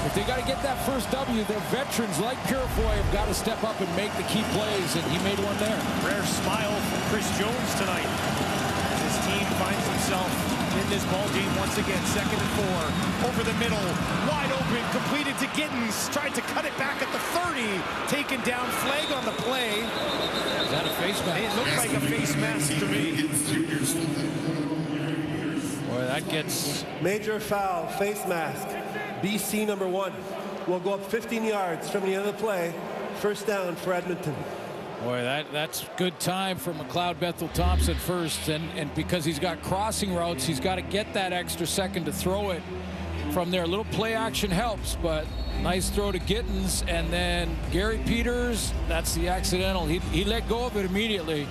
If they got to get that first W, their veterans like Purifoy have got to step up and make the key plays, and he made one there. Rare smile from Chris Jones tonight. His team finds himself in this ball game once again. 2nd and 4. Over the middle. Wide open. Completed to Gittens. Tried to cut it back at the 30. Taken down. Flag on the play. Is that a face mask? It looked like a face mask to me. Boy, that gets... Major foul, face mask. BC number 1 will go up 15 yards from the end of the play. 1st down for Edmonton. Boy, that's good time for McLeod Bethel-Thompson first, and because he's got crossing routes, he's got to get that extra second to throw it from there. A little play action helps, but nice throw to Gittens, and then Gary Peters, that's the accidental. He let go of it immediately,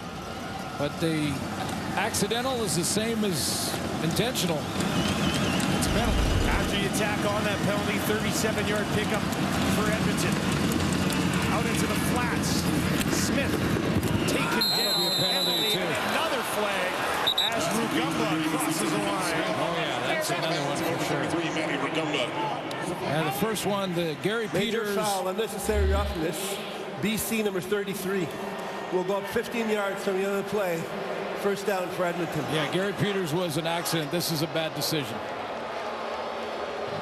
but the accidental is the same as intentional. It's a penalty. After you tack on that penalty, 37-yard pickup for Edmonton. Out into the flats. Smith taken down. Penalty too. Another flag as Rugamba crosses the line. Oh yeah, that's another one for sure. And the first one, the Gary Major Peters. foul, unnecessary roughness. BC number 33 will go up 15 yards from the end of the play. 1st down for Edmonton. Yeah, Gary Peters was an accident. This is a bad decision.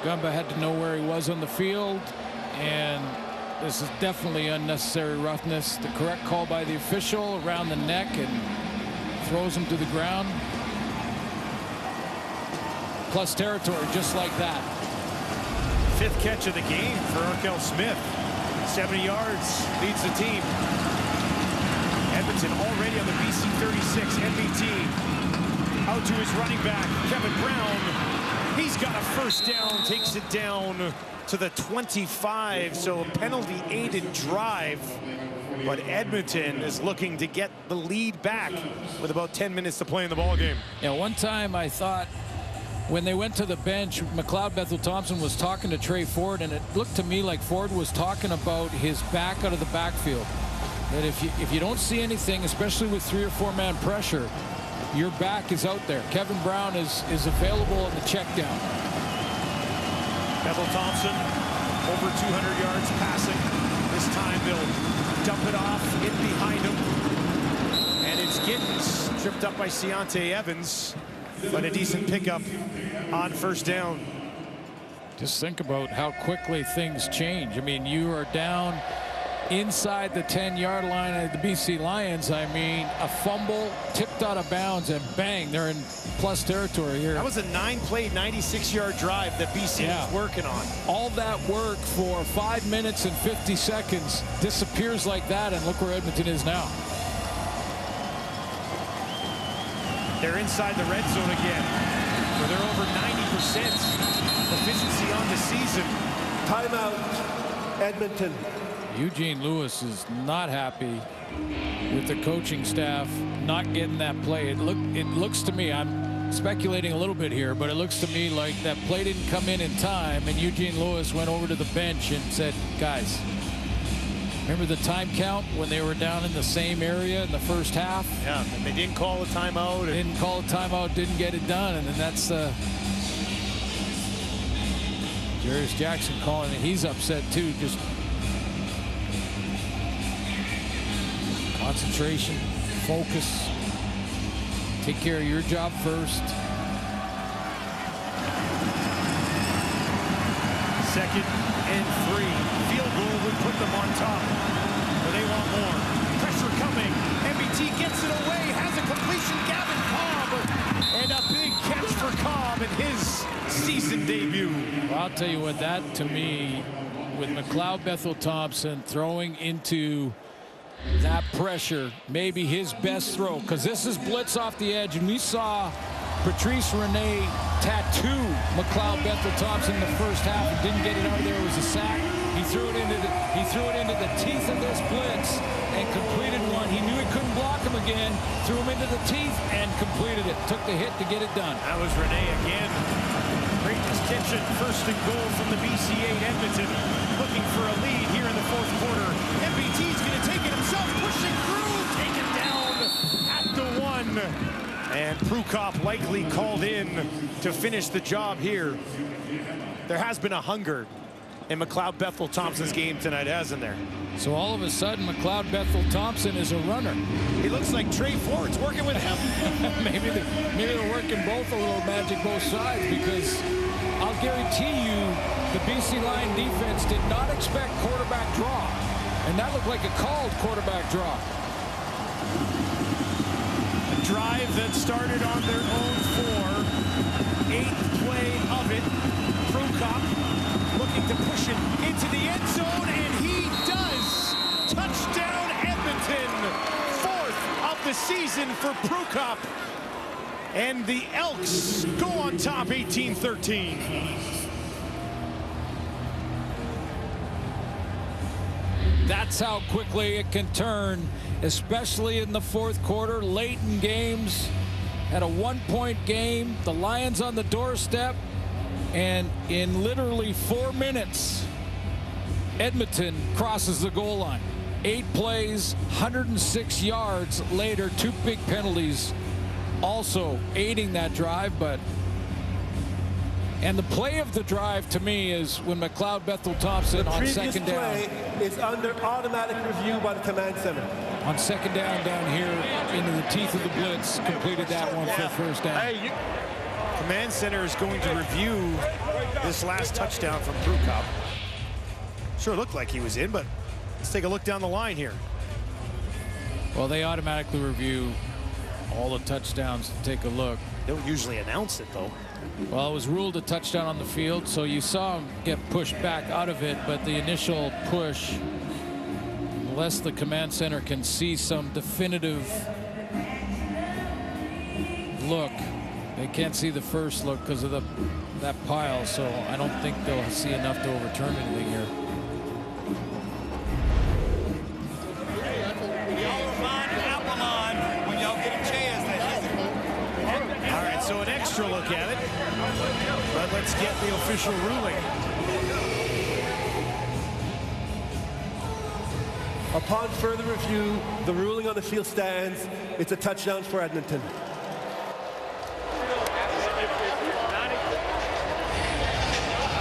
Gumba had to know where he was on the field, and this is definitely unnecessary roughness. The correct call by the official around the neck and throws him to the ground. Plus territory, just like that. 5th catch of the game for Arkel Smith. 70 yards, leads the team. Edmonton already on the BC 36. MBT out to his running back, Kevin Brown. He's got a 1st down, takes it down to the 25, so a penalty-aided drive. But Edmonton is looking to get the lead back with about 10 minutes to play in the ballgame. Yeah, one time I thought when they went to the bench, McLeod Bethel-Thompson was talking to Trey Ford, and it looked to me like Ford was talking about his back out of the backfield. That if you don't see anything, especially with 3 or 4 man pressure, your back is out there. Kevin Brown is available in the check down. Bethel-Thompson over 200 yards passing. This time they'll dump it off, in behind him. And it's Gittens, tripped up by Ciante Evans, but a decent pickup on 1st down. Just think about how quickly things change. I mean, you are down inside the 10-yard line of the BC Lions. I mean, a fumble tipped out of bounds, and bang, they're in plus territory here. That was a 9-play, 96-yard drive that BC was working on. All that work for 5 minutes and 50 seconds disappears like that, and look where Edmonton is now. They're inside the red zone again, where they're over 90% efficiency on the season. Timeout, Edmonton. Eugene Lewis is not happy. with the coaching staff not getting that play. It looks to me, I'm speculating a little bit here, but it looks to me like that play didn't come in time, and Eugene Lewis went over to the bench and said, guys, remember the time count when they were down in the same area in the first half? Yeah, and they didn't call a timeout. Didn't call a timeout, didn't get it done, and then that's Jarius Jackson calling it. He's upset too. Just concentration, focus, take care of your job first. Second and 3. Field goal would put them on top, but they want more. Pressure coming. MBT gets it away, has a completion. Gavin Cobb, and a big catch for Cobb in his season debut. Well, I'll tell you what, that to me, with McLeod Bethel-Thompson throwing into that pressure, maybe his best throw, because this is blitz off the edge, and we saw Patrice Rene tattoo McLeod Bethel-Thompson in the first half and didn't get it out of there. It was a sack. He threw it into the teeth of this blitz and completed one. He knew he couldn't block him again, threw him into the teeth and completed it. Took the hit to get it done. That was Rene again. Great kitchen, first and goal from the BC8 Edmonton, looking for a lead here in the fourth quarter. MBT's going to take it himself, pushing through, taken down at the 1. And Prukop likely called in to finish the job here. There has been a hunger in McLeod Bethel-Thompson's game tonight, hasn't there? So all of a sudden, McLeod Bethel-Thompson is a runner. He looks like Trey Ford's working with him. maybe they're working both a little magic both sides, because I'll guarantee you the BC Lion defense did not expect quarterback draw. And that looked like a called quarterback draw. Drive that started on their own 4. 8th play of it. Prukop looking to push it into the end zone, and he does. Touchdown Edmonton. 4th of the season for Prukop. And the Elks go on top 18-13. That's how quickly it can turn, especially in the fourth quarter, late in games. At a 1-point game, the Lions on the doorstep, and in literally 4 minutes, Edmonton crosses the goal line. 8 plays, 106 yards later, 2 big penalties also aiding that drive. And the play of the drive to me is when McLeod Bethel-Thompson on second down. The previous play is under automatic review by the command center. On second down here into the teeth of the blitz, completed that one for first down. Command center is going to review this last touchdown from Prukop. Sure looked like he was in, but let's take a look down the line here. Well, they automatically review all the touchdowns to take a look. They don't usually announce it, though. Well, it was ruled a touchdown on the field, so you saw him get pushed back out of it, but the initial push, unless the command center can see some definitive look, they can't see the first look because of that pile, so I don't think they'll see enough to overturn anything here. So an extra look at it, but let's get the official ruling. Upon further review, the ruling on the field stands. It's a touchdown for Edmonton. All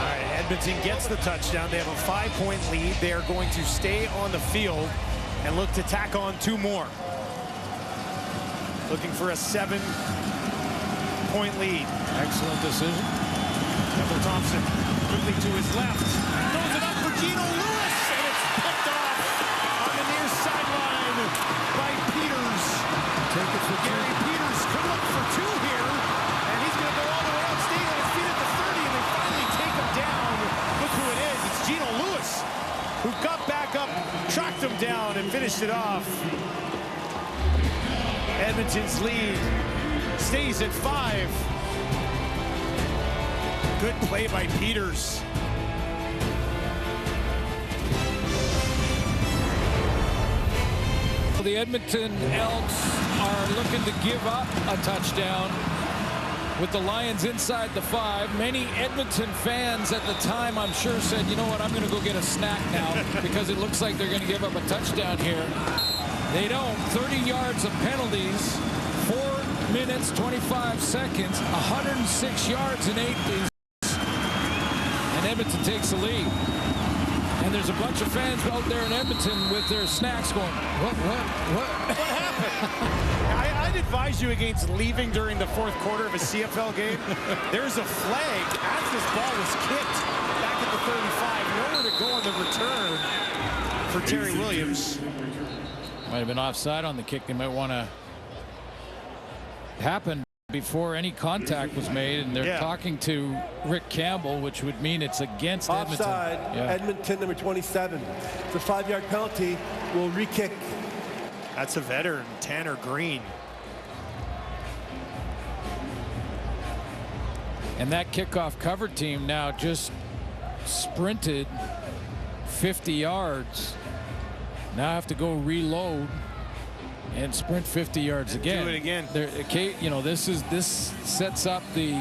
right, Edmonton gets the touchdown. They have a 5-point lead. They are going to stay on the field and look to tack on 2 more. Looking for a 7-point lead. Excellent decision. Bethel-Thompson quickly to his left. Throws it up for Geno Lewis, and it's picked off on the near sideline by Peters. Take it for Gary Peters could look for 2 here, and he's going to go all the way out, staying on his feet at the 30, and they finally take him down. Look who it is. It's Geno Lewis, who got back up, tracked him down, and finished it off. Edmonton's lead stays at 5. Good play by Peters. The Edmonton Elks are looking to give up a touchdown with the Lions inside the 5. Many Edmonton fans at the time, I'm sure, said, you know what, I'm going to go get a snack now because it looks like they're going to give up a touchdown here. They don't. 30 yards of penalties, 4 minutes, 25 seconds, 106 yards in 8 days. And Edmonton takes the lead. And there's a bunch of fans out there in Edmonton with their snacks going, what happened? I'd advise you against leaving during the fourth quarter of a CFL game. There's a flag as this ball was kicked back at the 35. Nowhere to go on the return for Terry Williams. Might have been offside on the kick. They might want to happen before any contact was made, and they're talking to Rick Campbell, which would mean it's against offside, Edmonton. Edmonton, number 27. It's a 5-yard penalty. Will re-kick. That's a veteran, Tanner Green. And that kickoff cover team now just sprinted 50 yards. Now have to go reload and sprint 50 yards again. Do it again. You know, this sets up the,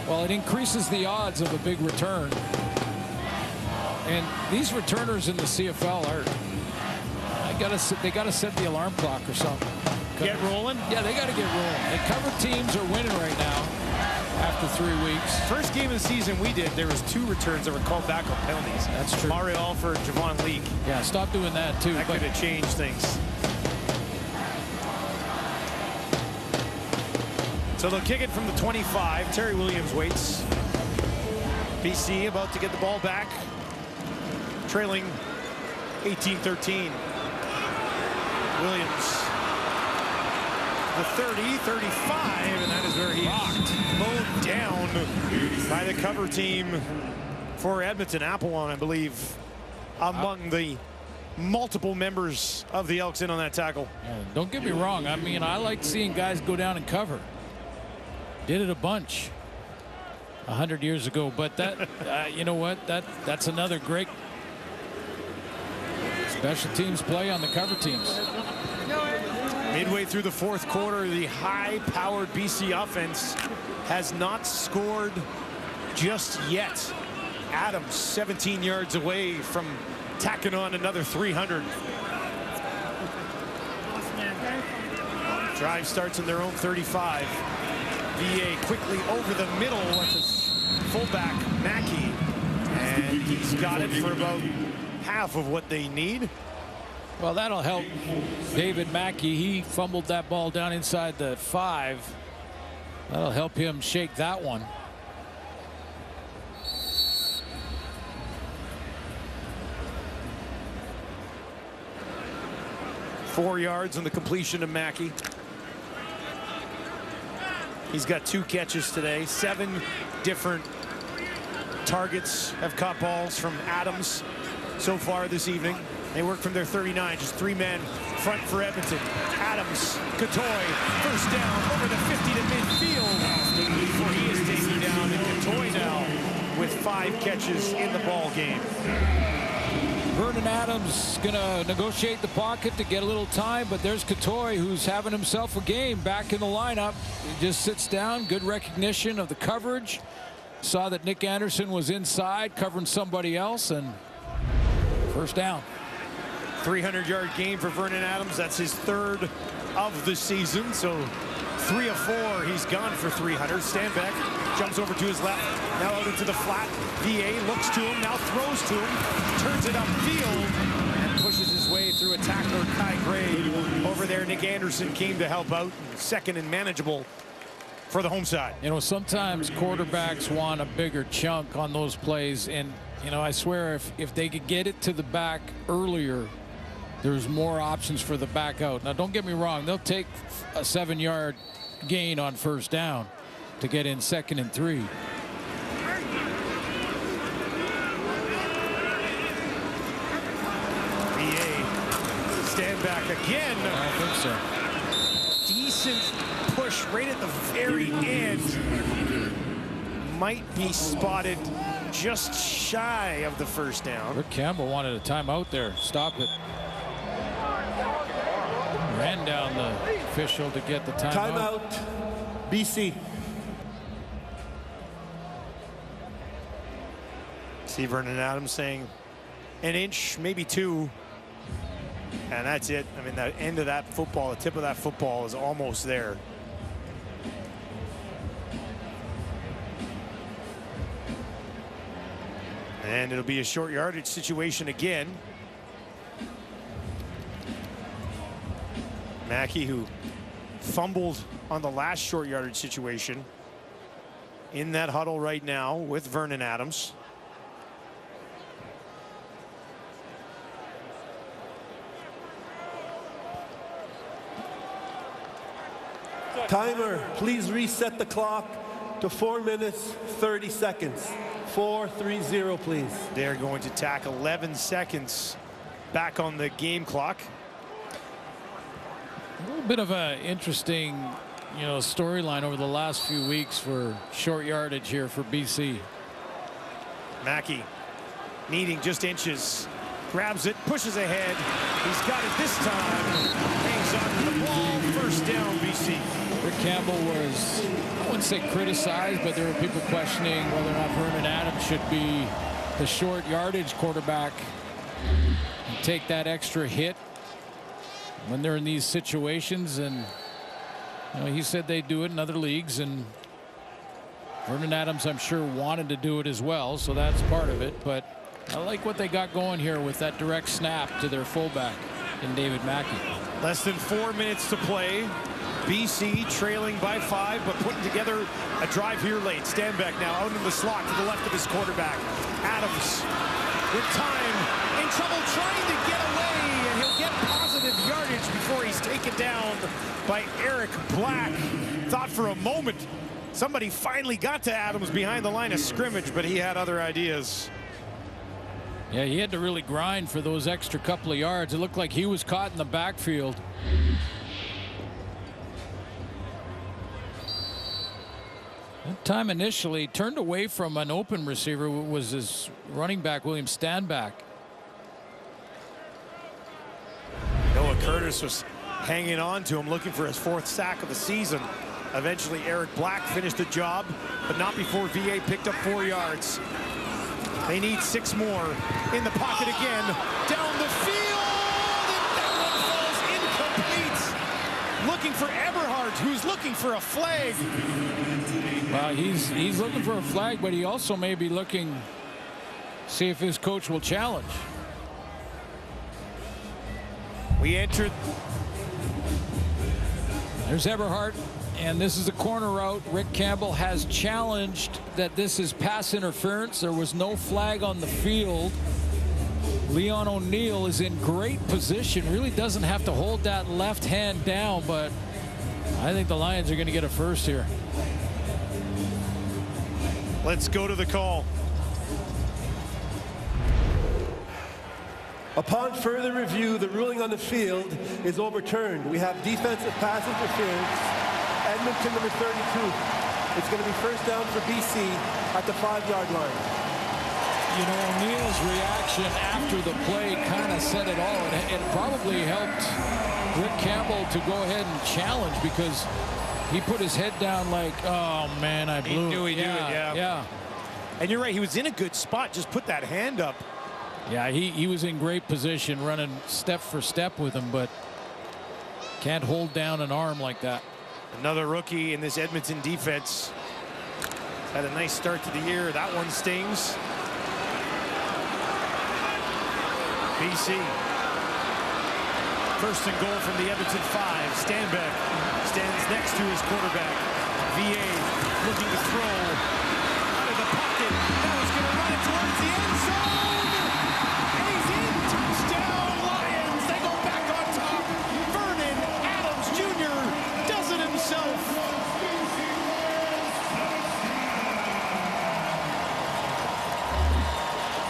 well, it increases the odds of a big return. And these returners in the CFL are, they gotta set the alarm clock or something. Get rolling? Yeah, they gotta get rolling. The cover teams are winning right now after 3 weeks. First game of the season we did, there was 2 returns that were called back on penalties. That's true. Mario Alford, Javon Leake. Yeah, stop doing that too. That could have changed things. So they'll kick it from the 25. Terry Williams waits. BC about to get the ball back. Trailing 18-13. Williams. The 30, 35, and that is where he mowed down by the cover team for Edmonton. Applewan, I believe, among the multiple members of the Elks in on that tackle. Don't get me wrong. I mean, I like seeing guys go down and cover. Did it a bunch 100 years ago, but that you know what, that's another great special teams play on the cover teams. Midway through the fourth quarter, the high-powered BC offense has not scored just yet. Adams 17 yards away from tacking on another 300. Drive starts in their own 35. VA quickly over the middle. That's his fullback, Mackey. And he's got it for about half of what they need. Well, that'll help David Mackey. He fumbled that ball down inside the 5. That'll help him shake that one. Four yards on the completion of Mackey. He's got 2 catches today. 7 different targets have caught balls from Adams so far this evening. They work from their 39, just 3 men front for Edmonton. Adams, Catoy, first down over the 50 to midfield before he is taken down. And Catoy now with 5 catches in the ball game. Vernon Adams gonna negotiate the pocket to get a little time, but there's Catoy, who's having himself a game back in the lineup. He just sits down. Good recognition of the coverage. Saw that Nick Anderson was inside covering somebody else, and first down. 300-yard game for Vernon Adams. That's his 3rd of the season. So 3 of 4. He's gone for 300. Stanbeck jumps over to his left. Now out into the flat. VA looks to him. Now throws to him. Turns it upfield and pushes his way through a tackler, Kai Gray. Over there, Nick Anderson came to help out. 2nd and manageable for the home side. You know, sometimes quarterbacks want a bigger chunk on those plays. And, you know, I swear if they could get it to the back earlier, there's more options for the back out. Now, don't get me wrong. They'll take a 7-yard gain on first down to get in 2nd and 3. VA stand back again. I don't think so. Decent push right at the very end. Might be spotted just shy of the first down. Rick Campbell wanted a timeout there. Stop it. Ran down the official to get the timeout. Timeout, BC. See Vernon Adams saying an inch, maybe two. And that's it. I mean, the end of that football, the tip of that football is almost there. And it'll be a short yardage situation again. Mackey, who fumbled on the last short yardage situation, in that huddle right now with Vernon Adams. Timer, please reset the clock to 4 minutes, 30 seconds. 4-3-0, please. They're going to tack 11 seconds back on the game clock. A little bit of an interesting, storyline over the last few weeks for short yardage here for BC. Mackey needing just inches. Grabs it, pushes ahead. He's got it this time. Hangs on to the ball. First down, BC. Rick Campbell was, I wouldn't say criticized, but there were people questioning whether or not Vernon Adams should be the short yardage quarterback and take that extra hit when they're in these situations. And he said they do it in other leagues, and Vernon Adams, I'm sure, wanted to do it as well, so that's part of it. But I like what they got going here with that direct snap to their fullback in David Mackey. Less than 4 minutes to play. BC trailing by 5, but putting together a drive here late. Stanback now out in the slot to the left of his quarterback. Adams with time, in trouble trying to get away, and he'll get positive yardage before he's taken down by Eric Black. Thought for a moment somebody finally got to Adams behind the line of scrimmage, but he had other ideas. Yeah, he had to really grind for those extra couple of yards. It looked like he was caught in the backfield. That time initially turned away from an open receiver, was his running back, William Stanback. Noah Curtis was hanging on to him, looking for his 4th sack of the season. Eventually, Eric Black finished the job, but not before VA picked up 4 yards. They need 6 more. In the pocket again, down the field, and that one falls incomplete. Looking for Eberhardt, who's looking for a flag. Well, he's looking for a flag, but he also may be looking, see if his coach will challenge. We entered. There's Eberhardt, and this is a corner route. Rick Campbell has challenged that this is pass interference. There was no flag on the field. Leon O'Neal is in great position, really doesn't have to hold that left hand down, but I think the Lions are going to get a first here. Let's go to the call. Upon further review, the ruling on the field is overturned. We have defensive pass interference. Edmonton number 32. It's going to be first down for BC at the 5-yard line. O'Neal's reaction after the play kind of said it all. It probably helped Rick Campbell to go ahead and challenge, because he put his head down like, oh man, I blew it. He knew he'd do it, yeah. And you're right, he was in a good spot, just put that hand up. Yeah, he was in great position, running step for step with him, but can't hold down an arm like that. Another rookie in this Edmonton defense. Had a nice start to the year. That one stings. BC. First and goal from the Edmonton 5. Stanback stands next to his quarterback. VA looking to throw out of the pocket. Now he's going to run it towards the end zone. And he's in. Touchdown, Lions. They go back on top. Vernon Adams Jr. does it himself.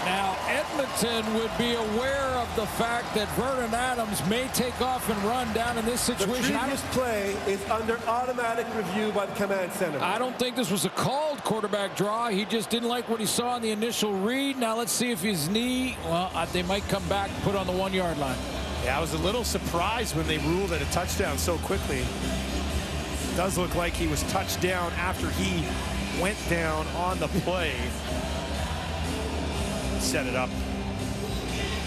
Now, Edmonton would be aware of the fact that Vernon Adams may take off and run down in this situation. The previous play is under automatic review by the command center. I don't think this was a called quarterback draw. He just didn't like what he saw in the initial read. Now let's see if his knee, well, they might come back and put on the 1-yard line. Yeah, I was a little surprised when they ruled it a touchdown so quickly. It does look like he was touched down after he went down on the play. Set it up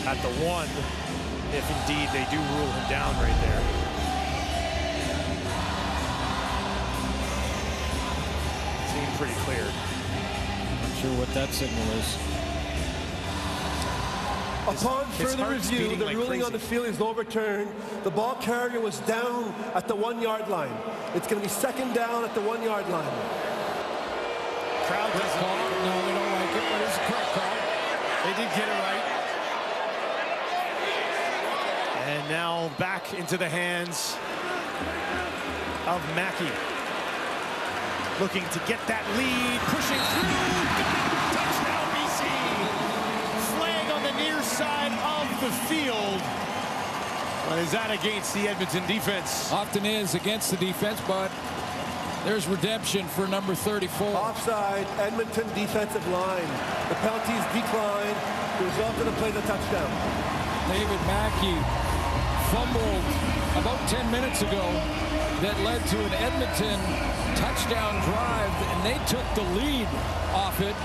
at the 1, if indeed they do rule him down right there. Seemed pretty clear. Not sure what that signal is. Upon further review, the ruling on the field is overturned. The ball carrier was down at the 1-yard line. It's going to be second down at the 1-yard line. Crowd doesn't call. No, they don't like it, but it's a correct call. They did get it right. And now back into the hands of Mackey. Looking to get that lead, pushing through. Touchdown, BC. Flag on the near side of the field. But is that against the Edmonton defense? Often is against the defense, but there's redemption for number 34. Offside, Edmonton defensive line. The penalties declined. The result of the play, the touchdown. David Mackey fumbled about 10 minutes ago that led to an Edmonton touchdown drive, and they took the lead off it.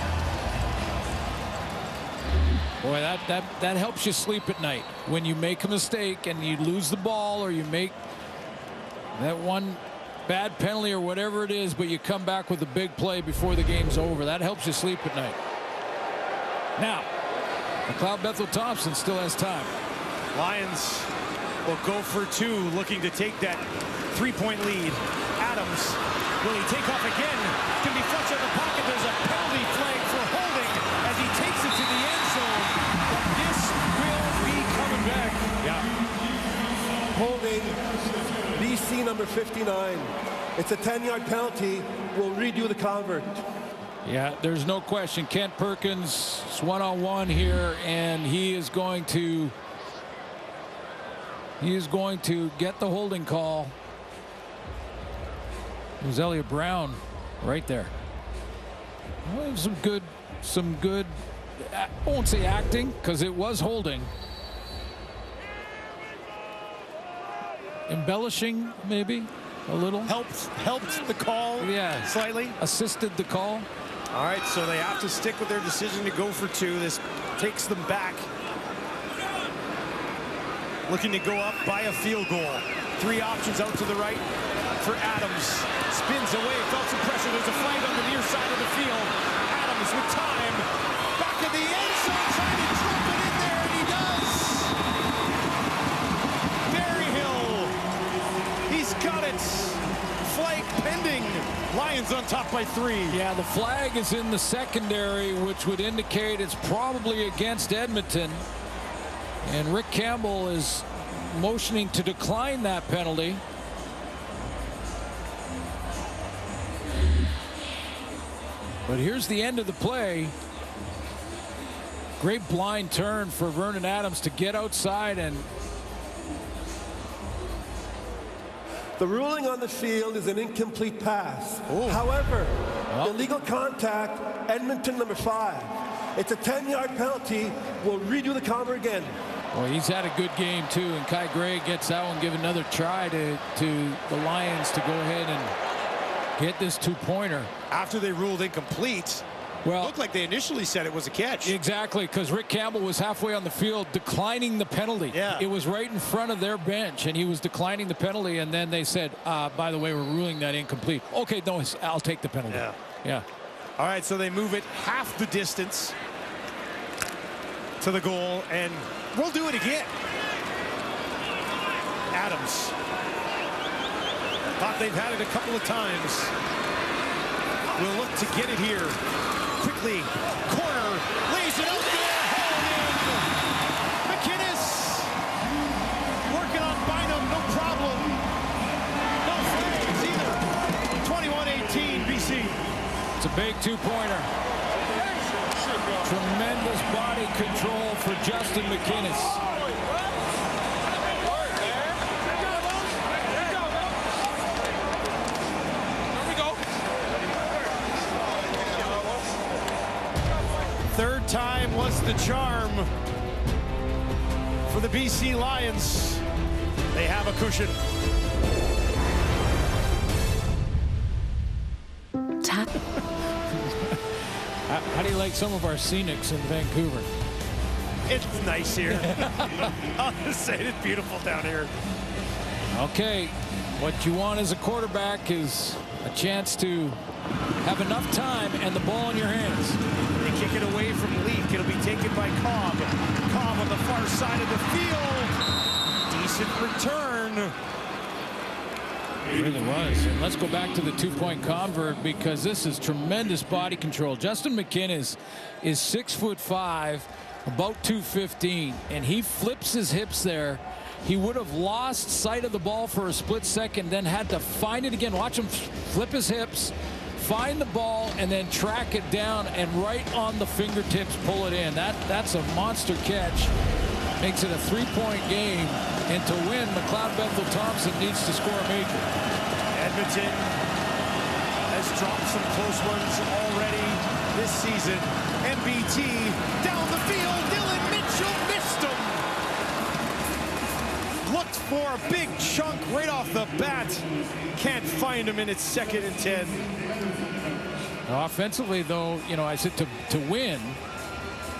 Boy, that helps you sleep at night when you make a mistake and you lose the ball, or you make that one bad penalty or whatever it is, but you come back with a big play before the game's over. That helps you sleep at night. Now, McLeod Bethel-Thompson still has time. Lions will go for 2, looking to take that 3-point lead. Adams, will he take off again? Can be flush out of the pocket. There's a penalty flag for holding as he takes it to the end zone. But this will be coming back. Yeah. Holding BC number 59. It's a 10-yard penalty. We'll redo the convert. Yeah, there's no question. Kent Perkins is one-on-one here, and he is going to get the holding call. It was Elliott Brown right there. Well, some good, I won't say acting, because it was holding. Embellishing, maybe a little. Helped the call. Yeah, slightly. Assisted the call. All right, so they have to stick with their decision to go for 2. This takes them back. Looking to go up by a field goal. 3 options out to the right for Adams. Spins away, felt some pressure. There's a flag on the near side of the field. Adams with time. Back in the end zone, trying to drop it in there, and he does. Berryhill. He's got it. Flag pending. Lions on top by 3. Yeah, the flag is in the secondary, which would indicate it's probably against Edmonton. And Rick Campbell is motioning to decline that penalty. But here's the end of the play. Great blind turn for Vernon Adams to get outside, and the ruling on the field is an incomplete pass. Ooh. However, illegal contact, Edmonton number 5. It's a 10-yard penalty. We'll redo the counter again. Well, he's had a good game too, and Kai Gray gets that one. Give another try to the Lions to go ahead and get this 2-pointer. After they ruled incomplete, well, it looked like they initially said it was a catch. Exactly, because Rick Campbell was halfway on the field declining the penalty. Yeah. It was right in front of their bench, and he was declining the penalty, and then they said, by the way, we're ruling that incomplete. Okay, no, I'll take the penalty. Yeah. All right, so they move it half the distance to the goal, and we'll do it again. Adams. Thought they've had it a couple of times. We'll look to get it here. Quickly, corner, lays it out there, hauled in. McInnes working on Bynum, no problem. No flags either. 21-18 BC. It's a big 2-pointer. Tremendous body control for Justin McInnes. Third time was the charm for the BC Lions. They have a cushion. How do you like some of our scenics in Vancouver? It's nice here. I'll just say it's beautiful down here. Okay, what you want as a quarterback is a chance to have enough time and the ball in your hands. They kick it away from Leak. It'll be taken by Cobb. Cobb on the far side of the field. Decent return. It really was. And let's go back to the two-point convert, because this is tremendous body control. Justin McKinn is 6'5", about 215, and he flips his hips there. He would have lost sight of the ball for a split second, then had to find it again. Watch him flip his hips, find the ball, and then track it down, and right on the fingertips pull it in. That's a monster catch. Makes it a three-point game, and to win, McLeod Bethel Thompson needs to score a major. Edmonton has dropped some close ones already this season. MBT down the field. Dylan Mitchell missed him. Looked for a big chunk right off the bat. Can't find him, and it's 2nd and 10. Offensively, though, you know, I said to win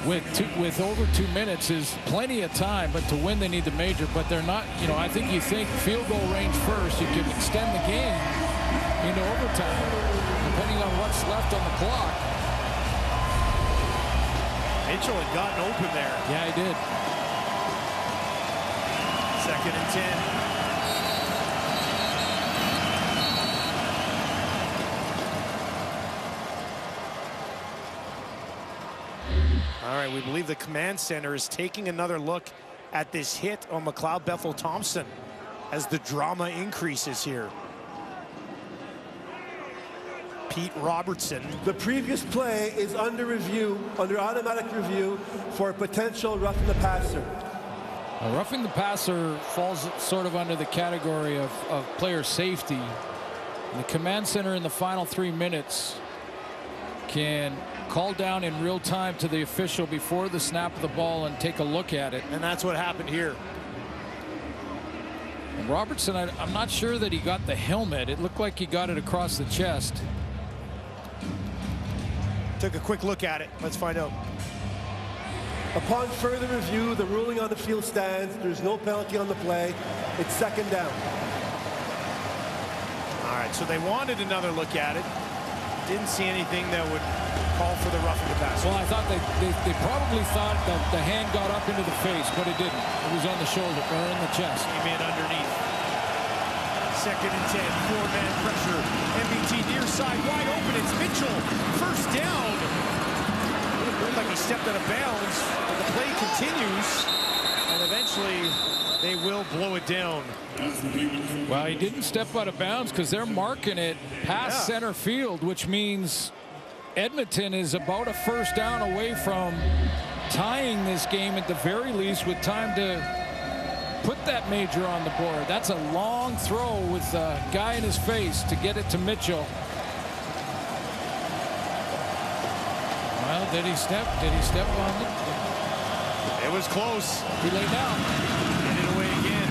with over 2 minutes is plenty of time, but to win they need the major. But they're not, you know, I think you think field goal range first, you can extend the game into overtime depending on what's left on the clock. Mitchell had gotten open there. Yeah, he did. 2nd and 10. All right, we believe the command center is taking another look at this hit on McLeod Bethel Thompson as the drama increases here. Pete Robertson. The previous play is under review, under automatic review, for a potential roughing the passer. Roughing the passer falls sort of under the category of player safety. And the command center in the final 3 minutes can call down in real time to the official before the snap of the ball and take a look at it. And that's what happened here. And Robertson, I'm not sure that he got the helmet. It looked like he got it across the chest. Took a quick look at it. Let's find out. Upon further review, the ruling on the field stands. There's no penalty on the play. It's 2nd down. All right, so they wanted another look at it. Didn't see anything that would call for the roughing the passer. Well, I thought they probably thought that the hand got up into the face, but it didn't. It was on the shoulder or in the chest. Came in underneath. 2nd and 10, 4-man pressure. MBT near side, wide open. It's Mitchell. First down. It looked like he stepped out of bounds, but the play continues, and eventually they will blow it down. Well, he didn't step out of bounds because they're marking it past center field, which means Edmonton is about a first down away from tying this game at the very least, with time to put that major on the board. That's a long throw with a guy in his face to get it to Mitchell. Well, did he step? Did he step on it? It was close. He laid down. Get it away again.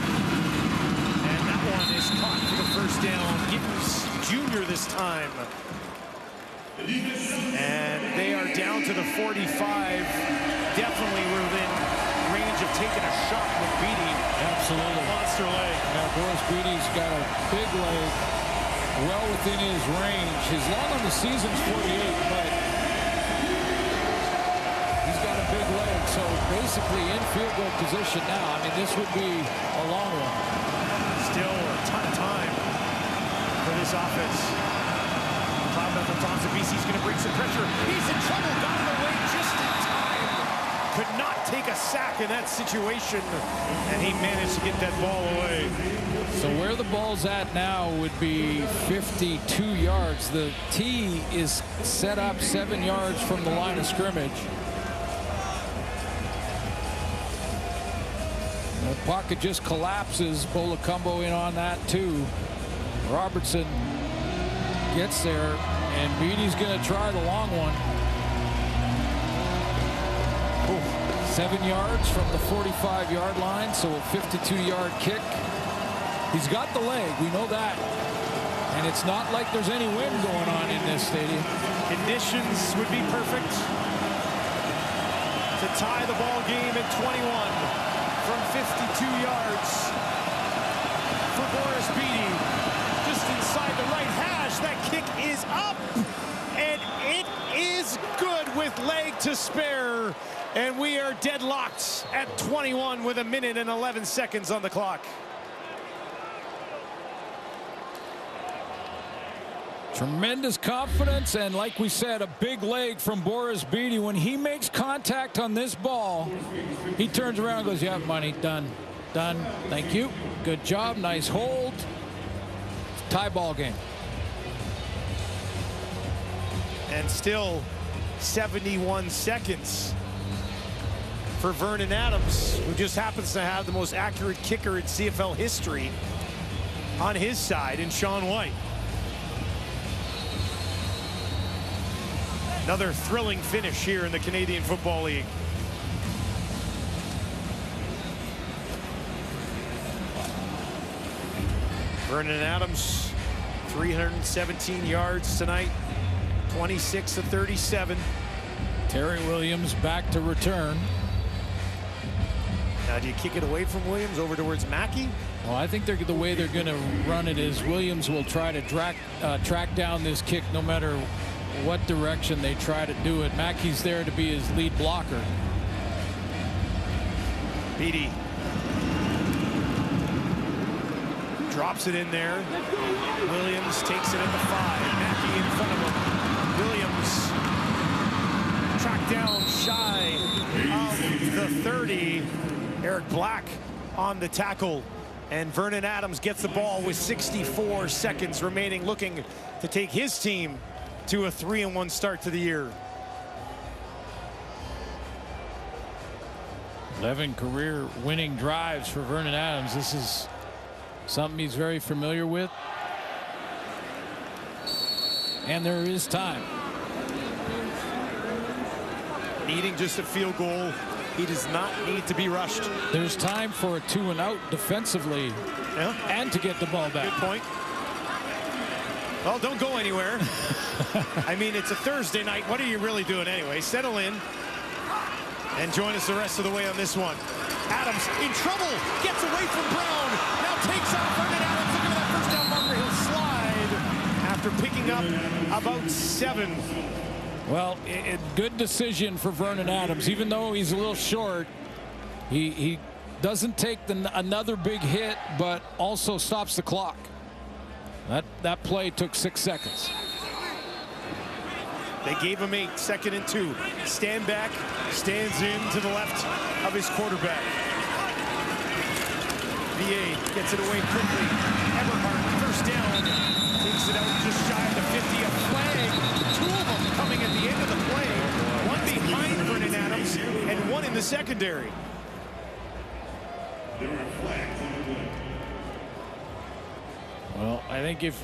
And that one is caught for the first down. Gibbs Jr. this time. And they are down to the 45. Definitely within range of taking a shot with Beatty. Absolutely. Monster leg. Now, Boris Beatty's got a big leg, well within his range. His long on the season's 48, but he's got a big leg. So basically in field goal position now. I mean, this would be a long one. Still a ton of time for this offense. McLeod Bethel Thompson, BC's going to bring some pressure. He's in trouble, got it away just in time. Could not take a sack in that situation, and he managed to get that ball away. So where the ball's at now would be 52 yards. The tee is set up 7 yards from the line of scrimmage. The pocket just collapses. Bolacumbo in on that too. Robertson gets there, and Beatty's going to try the long one. 7 yards from the 45-yard line, so a 52-yard kick. He's got the leg, we know that. And it's not like there's any wind going on in this stadium. Conditions would be perfect to tie the ball game at 21 from 52 yards for Boris Beatty. Just inside the right hash, that kick is up, and it is good with leg to spare. And we are deadlocked at 21 with 1 minute and 11 seconds on the clock. Tremendous confidence, and like we said, a big leg from Boris Beatty. When he makes contact on this ball, he turns around and goes, yeah, money, done, thank you, good job, nice hold. Tie ball game. And still 71 seconds for Vernon Adams, who just happens to have the most accurate kicker in CFL history on his side in Sean White. Another thrilling finish here in the Canadian Football League. Vernon Adams, 317 yards tonight, 26 of 37. Terry Williams back to return. Now, do you kick it away from Williams over towards Mackey? Well, I think the way they're going to run it is Williams will try to track down this kick no matter what direction they try to do it. Mackey's there to be his lead blocker. Beatty drops it in there. Williams takes it at the 5. Mackey in front of him. Williams tracked down shy of the 30. Eric Black on the tackle. And Vernon Adams gets the ball with 64 seconds remaining, looking to take his team to a 3-1 start to the year. 11 career winning drives for Vernon Adams. This is something he's very familiar with. And there is time. Needing just a field goal. He does not need to be rushed. There's time for a 2-and-out defensively, and to get the ball back. Good point. Well, don't go anywhere. I mean, it's a Thursday night. What are you really doing anyway? Settle in and join us the rest of the way on this one. Adams in trouble. Gets away from Brown. Now takes out Vernon Adams. Look at that first down marker. He'll slide after picking up about 7. Well, good decision for Vernon Adams. Even though he's a little short, he doesn't take another big hit, but also stops the clock. That play took 6 seconds. They gave him 8, 2nd and 2. Stand back, stands in to the left of his quarterback. VA gets it away quickly. Eberhardt, first down, takes it out just shy of the 50. A flag, 2 of them coming at the end of the play. One behind Vernon Adams and one in the secondary. Well, I think if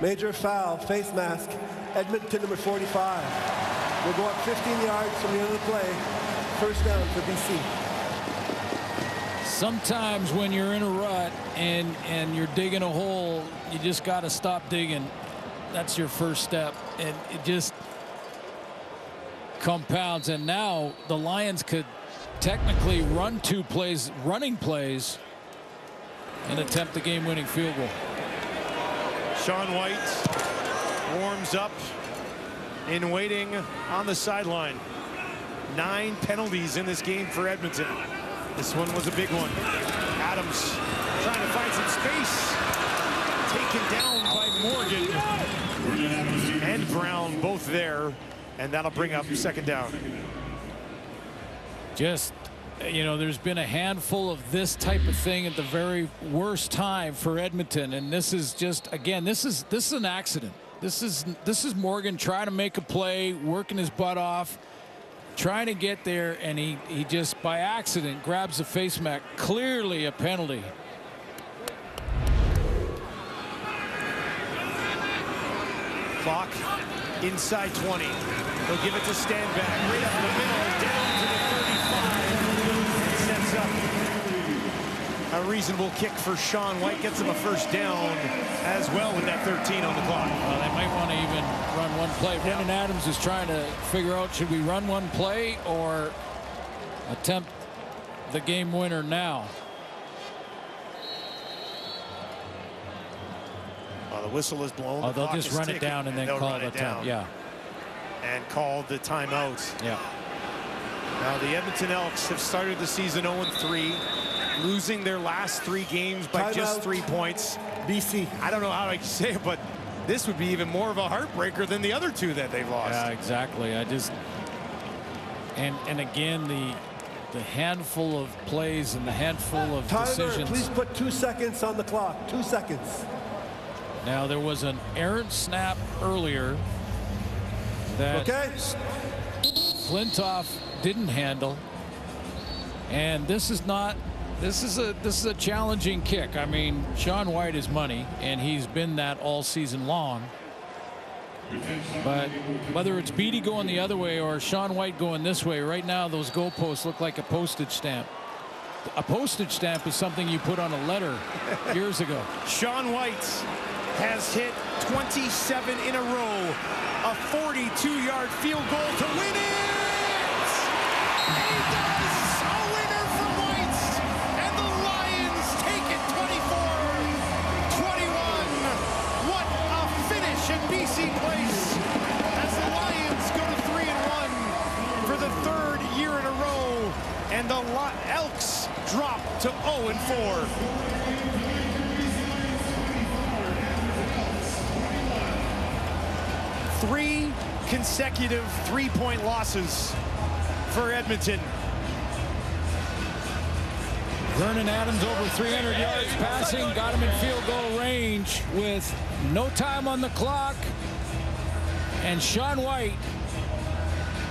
major foul, face mask, Edmonton number 45. We'll go up 15 yards from the end of the play. First down for BC. sometimes when you're in a rut and you're digging a hole, you just got to stop digging. That's your first step, and it just compounds. And now the Lions could technically run 2 plays, running plays, and attempt the game-winning field goal. Sean White warms up in waiting on the sideline. 9 penalties in this game for Edmonton. This one was a big one. Adams trying to find some space. Taken down by Morgan and Brown, both there, and that'll bring up 2nd down. Just, you know, there's been a handful of this type of thing at the very worst time for Edmonton, and this is just, again, this is an accident. This is Morgan trying to make a play, working his butt off, trying to get there, and he just by accident grabs the face mask. Clearly a penalty. Clock inside 20. They'll give it to Stanback right up the middle, down to the A reasonable kick for Sean White. Gets him a first down as well with that 13 on the clock. Well, they might want to even run one play. Brendan Adams is trying to figure out, should we run one play or attempt the game winner now? Well, the whistle is blown. Oh, they'll just run it down and then call the time. Yeah. And call the timeout. Yeah. Now the Edmonton Elks have started the season 0-3, losing their last 3 games by just 3 points. BC. I don't know how I can say it, but this would be even more of a heartbreaker than the other 2 that they've lost. Yeah, exactly. I just and again the handful of plays and the handful of decisions. Please put 2 seconds on the clock. 2 seconds. Now there was an errant snap earlier that Flintoff didn't handle, and this is a challenging kick. I mean, Sean White is money, and he's been that all season long. But whether it's Beatty going the other way or Sean White going this way, right now those goalposts look like a postage stamp. A postage stamp is something you put on a letter years ago. Sean White has hit 27 in a row. A 42-yard field goal to win it. He does! A winner for White. And the Lions take it 24-21. What a finish at BC Place as the Lions go to 3-1 for the 3rd year in a row. And the Elks drop to 0-4. Three consecutive 3-point losses for Edmonton. Vernon Adams over 300 yards passing, got him in field goal range with no time on the clock. And Sean White,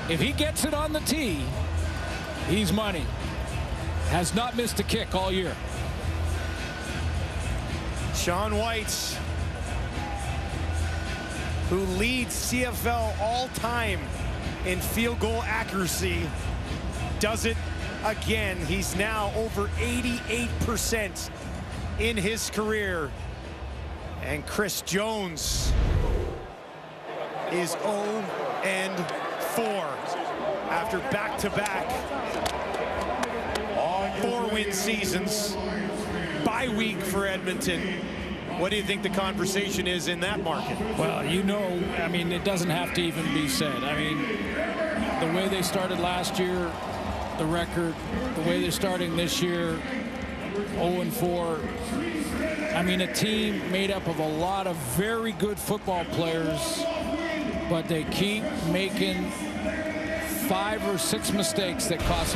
if he gets it on the tee, he's money. Has not missed a kick all year. Sean White, who leads CFL all-time in field goal accuracy, does it again. He's now over 88% in his career. And Chris Jones is 0-4 after back-to-back 4-win seasons. Bye week for Edmonton. What do you think the conversation is in that market? Well, you know, I mean, it doesn't have to even be said. I mean, the way they started last year, the record, the way they're starting this year, 0-4. I mean, a team made up of a lot of very good football players, but they keep making 5 or 6 mistakes that cost